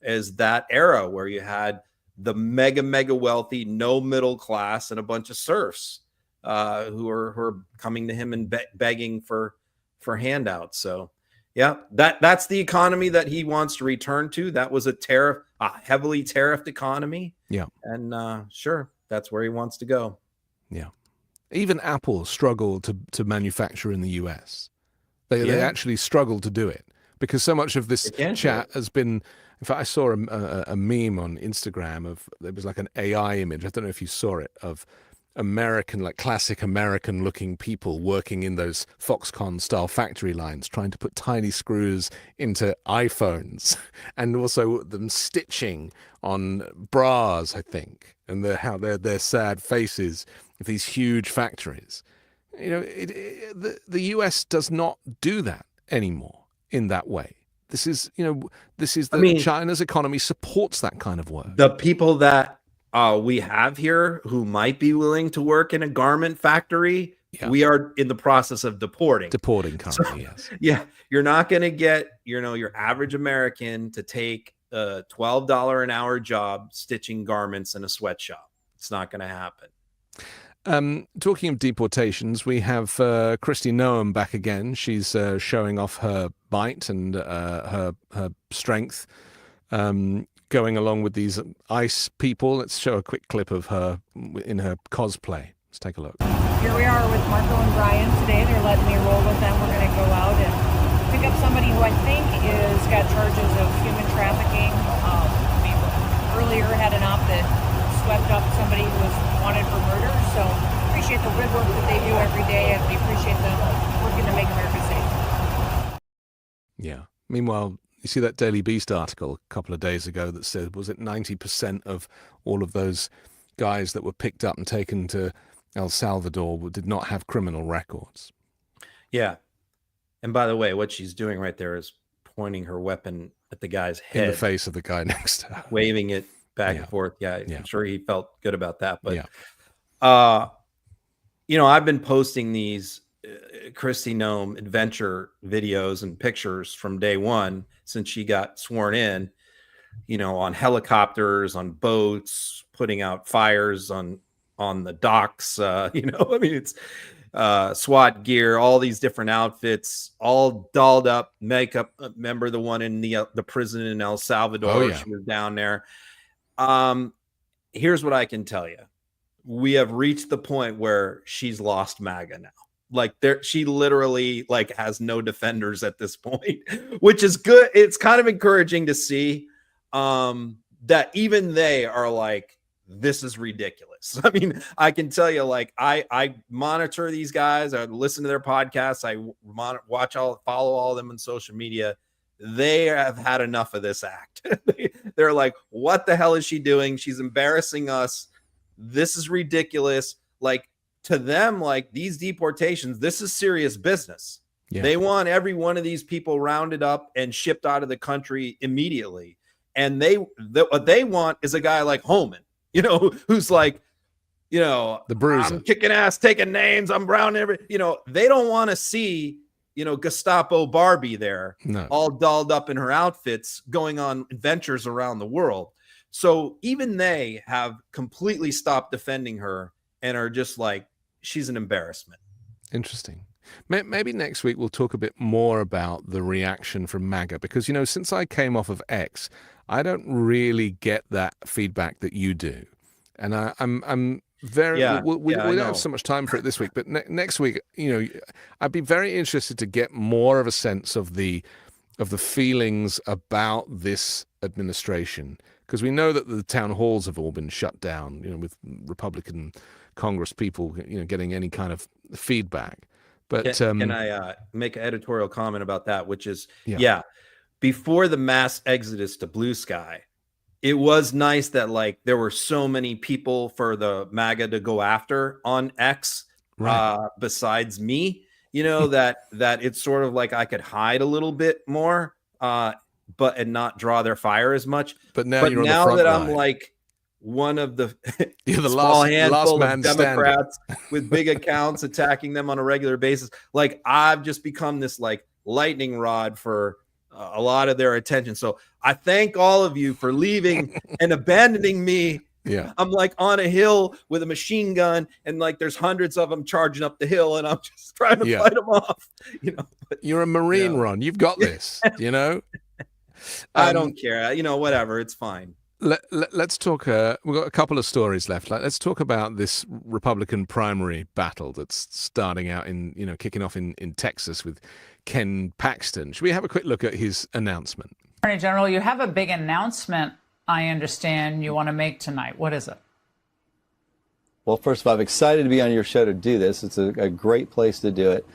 is that era where you had the mega wealthy, no middle class, and a bunch of serfs who are coming to him and begging for handouts. So, yeah, that's the economy that he wants to return to. That was a heavily tariffed economy. Yeah, and sure, that's where he wants to go. Yeah. Even Apple struggled to manufacture in the US. They actually struggled to do it because so much of this chat has been. In fact, I saw a meme on Instagram it was like an AI image. I don't know if you saw it, of American, like classic American looking people working in those Foxconn style factory lines, trying to put tiny screws into iPhones, and also them stitching on bras, I think, and how their sad faces of these huge factories. You know, the US does not do that anymore in that way. This is, China's economy supports that kind of work. The people that we have here who might be willing to work in a garment factory, we are in the process of deporting. Currently, yes. Yeah, you're not going to get, your average American to take a $12 an hour job stitching garments in a sweatshop. It's not going to happen. Talking of deportations, we have Kristi Noem back again. She's showing off her might and her strength, going along with these ICE people. Let's show a quick clip of her in her cosplay. Let's take a look. Here we are with Marco and Brian today. They're letting me roll with them. We're going to go out and pick up somebody who I think is got charges of human trafficking. We earlier had an op that swept up somebody who was wanted for murder. So appreciate the good work that they do every day, and we appreciate them working to make America safe. Yeah. Meanwhile, you see that Daily Beast article a couple of days ago that said, was it 90% of all of those guys that were picked up and taken to El Salvador did not have criminal records? Yeah. And by the way, what she's doing right there is pointing her weapon at the guy's head. In the face of the guy next to her. Waving it back and forth. Yeah, I'm sure he felt good about that. But, I've been posting these Kristi Noem adventure videos and pictures from day one since she got sworn in, on helicopters, on boats, putting out fires on the docks. It's SWAT gear, all these different outfits, all dolled up, makeup. Remember the one in the prison in El Salvador? Oh, yeah. She was down there. Here's what I can tell you. We have reached the point where she's lost MAGA now. She literally has no defenders at this point, which is good. It's kind of encouraging to see that even they are like, this is ridiculous. I mean, I can tell you, I monitor these guys. I listen to their podcasts. I follow all of them on social media. They have had enough of this act. They're like, what the hell is she doing? She's embarrassing us. This is ridiculous. To them, these deportations, this is serious business. Yeah. They want every one of these people rounded up and shipped out of the country immediately. And what they want is a guy like Homan, who's the bruiser. I'm kicking ass, taking names. I'm brown. They don't want to see, Gestapo Barbie there, all dolled up in her outfits, going on adventures around the world. So even they have completely stopped defending her and are just like, she's an embarrassment. Interesting. Maybe next week we'll talk a bit more about the reaction from MAGA, because, since I came off of X, I don't really get that feedback that you do. And I'm very, we don't have so much time for it this week, but next week, I'd be very interested to get more of a sense of the feelings about this administration, because we know that the town halls have all been shut down, with Republican Congress people, getting any kind of feedback. But can I make an editorial comment about that, which is, before the mass exodus to blue sky, it was nice that there were so many people for the MAGA to go after on X, besides me, that it's sort of like I could hide a little bit more, and not draw their fire as much. But now that I'm one of the small handful of Democrats with big accounts attacking them on a regular basis, I've just become this lightning rod for a lot of their attention. So I thank all of you for leaving and abandoning me. Yeah, I'm on a hill with a machine gun, and there's hundreds of them charging up the hill, and I'm just trying to fight them off. You're a Marine, Ron. You've got this. I don't care. Whatever. It's fine. Let's talk. We've got a couple of stories left. Let's talk about this Republican primary battle that's starting out kicking off in Texas with Ken Paxton. Should we have a quick look at his announcement? Attorney General, you have a big announcement, I understand, you want to make tonight. What is it? Well, first of all, I'm excited to be on your show to do this. It's a great place to do it.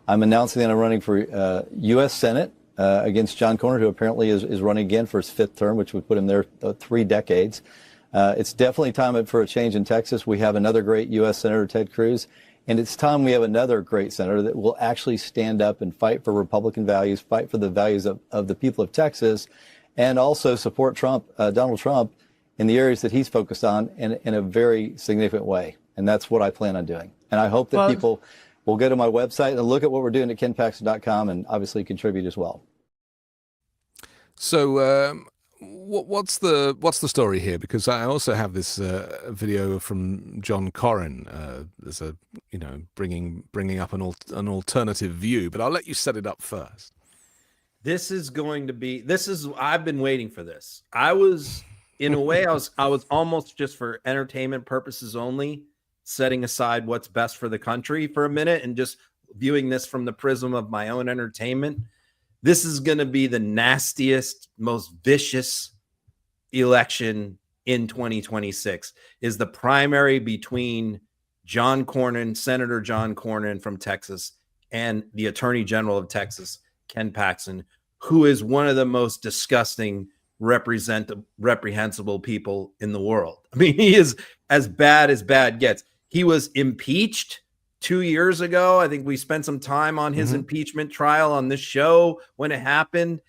I'm announcing that I'm running for U.S. Senate against John Cornyn, who apparently is running again for his fifth term, which would put him there 3 decades. It's definitely time for a change in Texas. We have another great U.S. Senator, Ted Cruz, and it's time we have another great senator that will actually stand up and fight for Republican values, fight for the values of the people of Texas, and also support Donald Trump in the areas that he's focused on in a very significant way. And that's what I plan on doing. And I hope that people will go to my website and look at what we're doing at kenpaxton.com and obviously contribute as well. So what's the story here? Because I also have this video from John Corrin as a bringing up an alternative view. But I'll let you set it up first. I've been waiting for this. I was almost just for entertainment purposes only, setting aside what's best for the country for a minute and just viewing this from the prism of my own entertainment. This is going to be the nastiest, most vicious election in 2026. Is the primary between John Cornyn, Senator John Cornyn from Texas, and the Attorney General of Texas, Ken Paxton, who is one of the most disgusting, reprehensible people in the world. I mean, he is as bad gets. He was impeached 2 years ago. I think we spent some time on his impeachment trial on this show when it happened.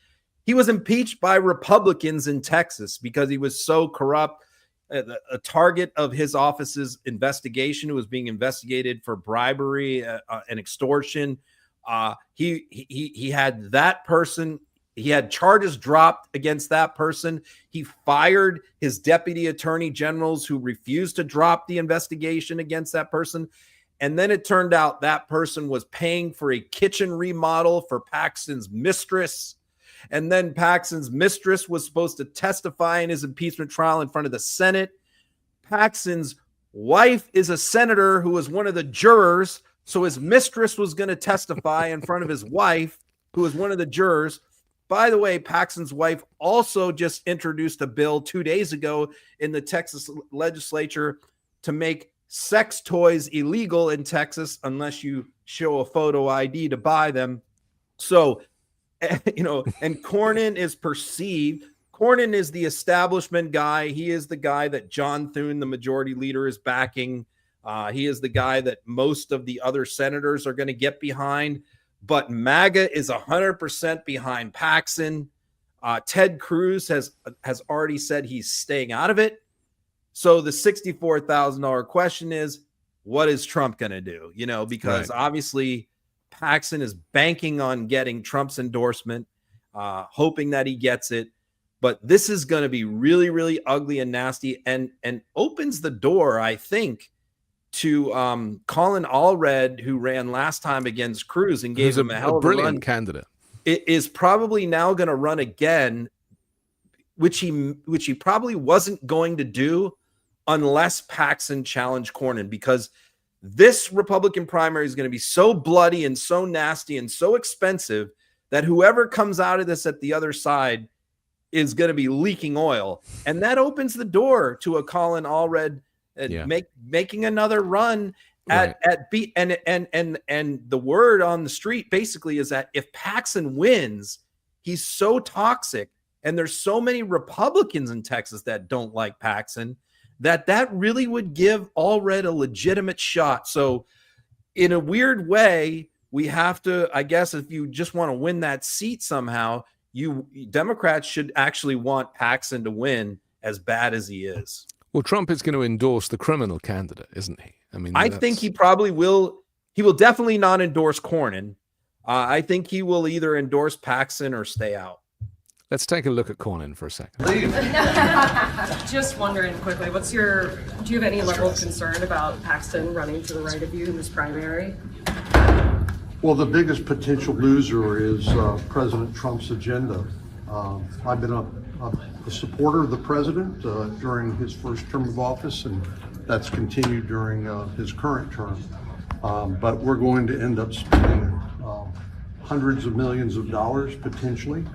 He was impeached by Republicans in Texas because he was so corrupt. A target of his office's investigation, who was being investigated for bribery and extortion. He had that person. He had charges dropped against that person. He fired his deputy attorney generals who refused to drop the investigation against that person. And then it turned out that person was paying for a kitchen remodel for Paxton's mistress. And then Paxton's mistress was supposed to testify in his impeachment trial in front of the Senate. Paxton's wife is a senator who was one of the jurors. So his mistress was going to testify in front of his wife, who was one of the jurors. By the way, Paxton's wife also just introduced a bill 2 days ago in the Texas legislature to make sex toys illegal in Texas unless you show a photo ID to buy them. So, and Cornyn is perceived. Cornyn is the establishment guy. He is the guy that John Thune, the majority leader, is backing. He is the guy that most of the other senators are going to get behind. But MAGA is 100% behind Paxton. Ted Cruz has already said he's staying out of it. So the $64,000 question is, what is Trump going to do? Because obviously Paxton is banking on getting Trump's endorsement, hoping that he gets it. But this is going to be really, really ugly and nasty and opens the door, I think, to Colin Allred, who ran last time against Cruz and gave him a hell of a brilliant run. Candidate. It is probably now going to run again, which he probably wasn't going to do unless Paxton challenged Cornyn, because this Republican primary is going to be so bloody and so nasty and so expensive that whoever comes out of this at the other side is going to be leaking oil. And that opens the door to a Colin Allred making another run and the word on the street basically is that if Paxton wins, he's so toxic, and there's so many Republicans in Texas that don't like Paxton, that really would give Allred a legitimate shot. So in a weird way, we have to, I guess, if you just want to win that seat somehow, Democrats should actually want Paxton to win, as bad as he is. Well, Trump is going to endorse the criminal candidate, isn't he? I mean, I think he probably will. He will definitely not endorse Cornyn. I think he will either endorse Paxton or stay out. Let's take a look at Cornyn for a second. Just wondering quickly, do you have any level of concern about Paxton running to the right of you in this primary? Well, the biggest potential loser is President Trump's agenda. I've been a supporter of the president during his first term of office, and that's continued during his current term. But we're going to end up spending hundreds of millions of dollars potentially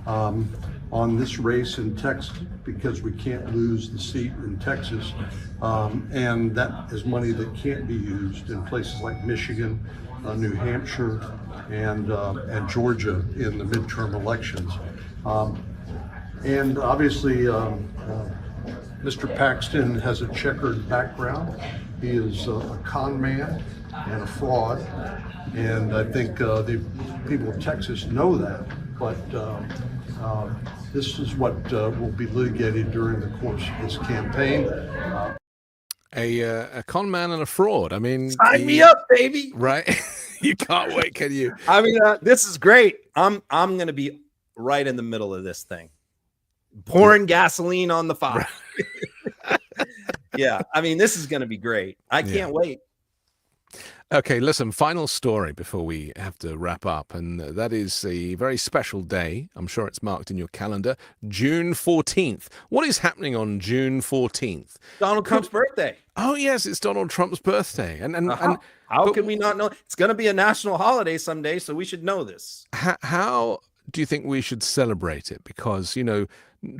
on this race in Texas, because we can't lose the seat in Texas. And that is money that can't be used in places like Michigan, New Hampshire, and Georgia in the midterm elections. And obviously, Mr. Paxton has a checkered background. He is a con man and a fraud, and I think the people of Texas know that. But this is what will be litigated during the course of this campaign. A con man and a fraud. I mean, sign me up, baby. Right? You can't wait, can you? I mean, this is great. I'm going to be right in the middle of this thing, pouring gasoline on the fire. Yeah, I mean, this is going to be great. I can't wait. Okay, listen, final story before we have to wrap up, and that is a very special day. I'm sure it's marked in your calendar, June 14th. What is happening on June 14th? Donald Trump's birthday. Oh, yes, it's Donald Trump's birthday. And how could we not know? It's going to be a national holiday someday, so we should know this. How do you think we should celebrate it? Because, you know,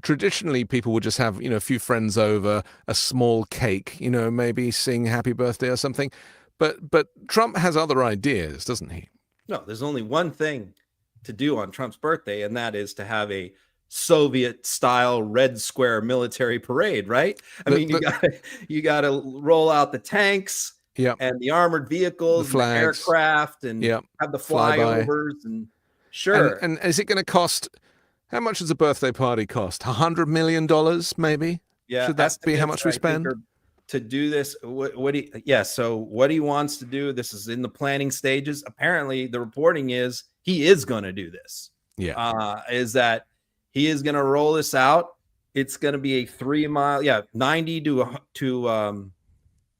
traditionally people would just have, you know, a few friends over, a small cake, you know, maybe sing happy birthday or something. But Trump has other ideas, doesn't he? No, there's only one thing to do on Trump's birthday, and that is to have a Soviet-style Red Square military parade, right? I mean, you got to roll out the tanks and the armored vehicles, the flags, and the aircraft, and have the flyovers, and sure. And is it going to cost? How much does a birthday party cost? $100 million, maybe? Yeah, should that be how much we spend? To do this, so what he wants to do, this is in the planning stages. Apparently the reporting is he is going to do this. Is that he is going to roll this out. It's going to be a 3 mile, 90 to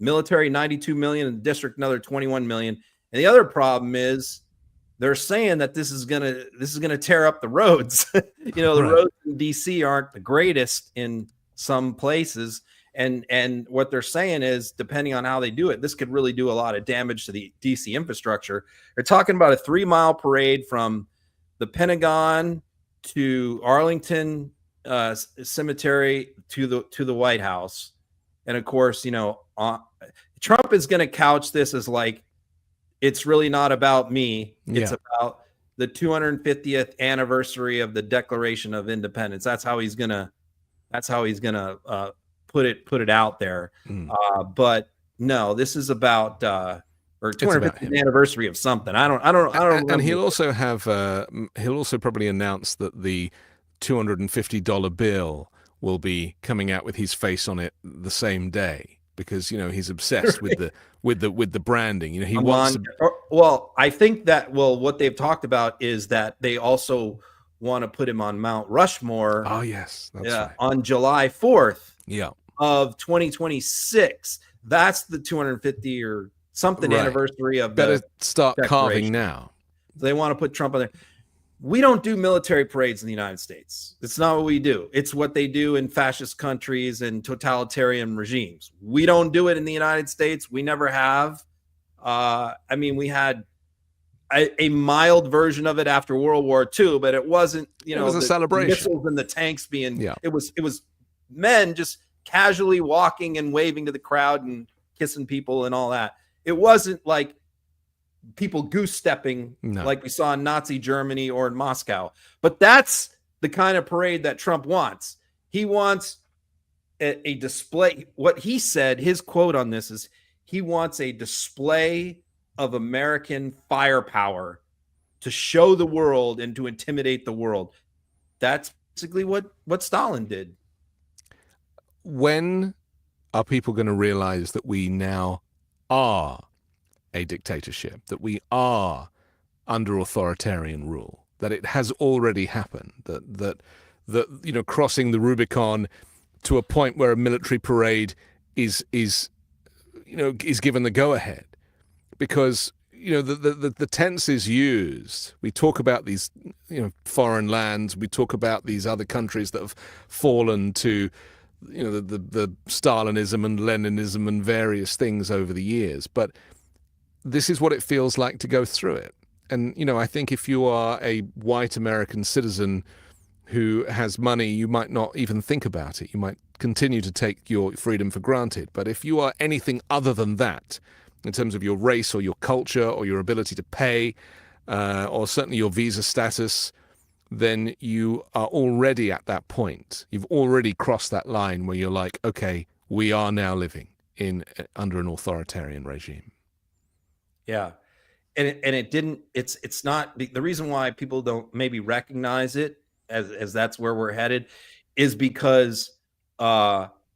military, 92 million, in the district, another 21 million. And the other problem is they're saying that this is going to tear up the roads. You know, the roads in DC aren't the greatest in some places. And what they're saying is, depending on how they do it, this could really do a lot of damage to the DC infrastructure. They're talking about a 3 mile parade from the Pentagon to Arlington Cemetery to the White House. And of course, you know, Trump is going to couch this as like, it's really not about me. It's about the 250th anniversary of the Declaration of Independence. That's how he's gonna put it out there. But no, this is about or 250th anniversary of something. I don't remember. And he'll also have he'll also probably announce that the $250 bill will be coming out with his face on it the same day, because, you know, he's obsessed with the branding. You know, he wants well, I think that what they've talked about is that they also want to put him on Mount Rushmore. Oh yes, that's right. On July 4th. Yeah. Of 2026. That's the 250 or something anniversary of better the start carving now. They want to put Trump on there. We don't do military parades in the United States. It's not what we do. It's what they do in fascist countries and totalitarian regimes. We don't do it in the United States. We never have. I mean, we had a mild version of it after World War II, but it wasn't, you know, it was a celebration. Missiles and the tanks being, it was men just casually walking and waving to the crowd and kissing people and all that. It wasn't like people goose stepping like we saw in Nazi Germany or in Moscow. But that's the kind of parade that Trump wants. He wants a display. What he said, his quote on this is, he wants a display of American firepower to show the world and to intimidate the world. That's basically what Stalin did. When are people going to realize that we now are a dictatorship, that we are under authoritarian rule, that it has already happened, that you know, crossing the Rubicon to a point where a military parade is given the go ahead? Because, you know, the tense is used. We talk about these, you know, foreign lands. We talk about these other countries that have fallen to, you know, the Stalinism and Leninism and various things over the years. But this is what it feels like to go through it. And, you know, I think if you are a white American citizen who has money, you might not even think about it. You might continue to take your freedom for granted. But if you are anything other than that, in terms of your race or your culture or your ability to pay, or certainly your visa status, then you are already at that point. You've already crossed that line where you're like, okay, we are now living under an authoritarian regime. Yeah. And it didn't, it's not, the reason why people don't maybe recognize it as that's where we're headed is because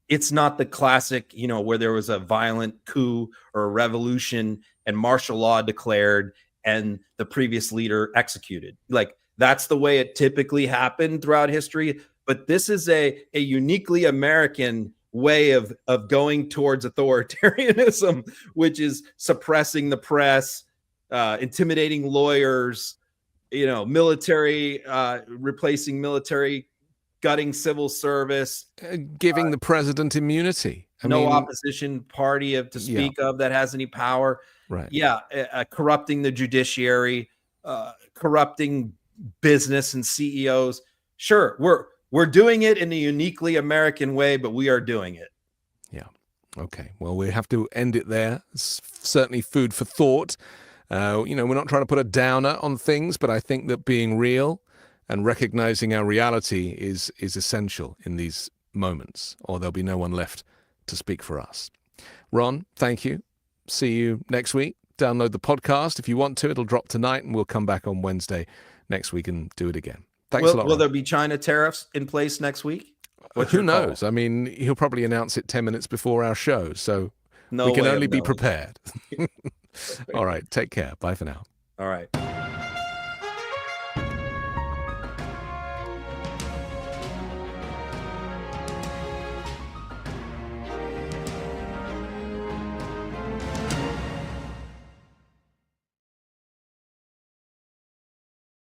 it's not the classic, where there was a violent coup or a revolution and martial law declared and the previous leader executed. Like, that's the way it typically happened throughout history. But this is a uniquely American way of going towards authoritarianism, which is suppressing the press, intimidating lawyers, military, replacing military, gutting civil service, giving the president immunity. No opposition party to speak of that has any power. Right. Yeah. Corrupting the judiciary, corrupting business and CEOs. Sure. We're doing it in a uniquely American way, but we are doing it. Yeah. Okay. Well, we have to end it there. It's certainly food for thought. We're not trying to put a downer on things, but I think that being real and recognizing our reality is essential in these moments, or there'll be no one left to speak for us. Ron, thank you. See you next week. Download the podcast if you want to. It'll drop tonight, and we'll come back on Wednesday next week and do it again. Thanks a lot. Will there be China tariffs in place next week? Who knows? I mean, he'll probably announce it 10 minutes before our show, so we can only be prepared. All right. Take care. Bye for now. All right.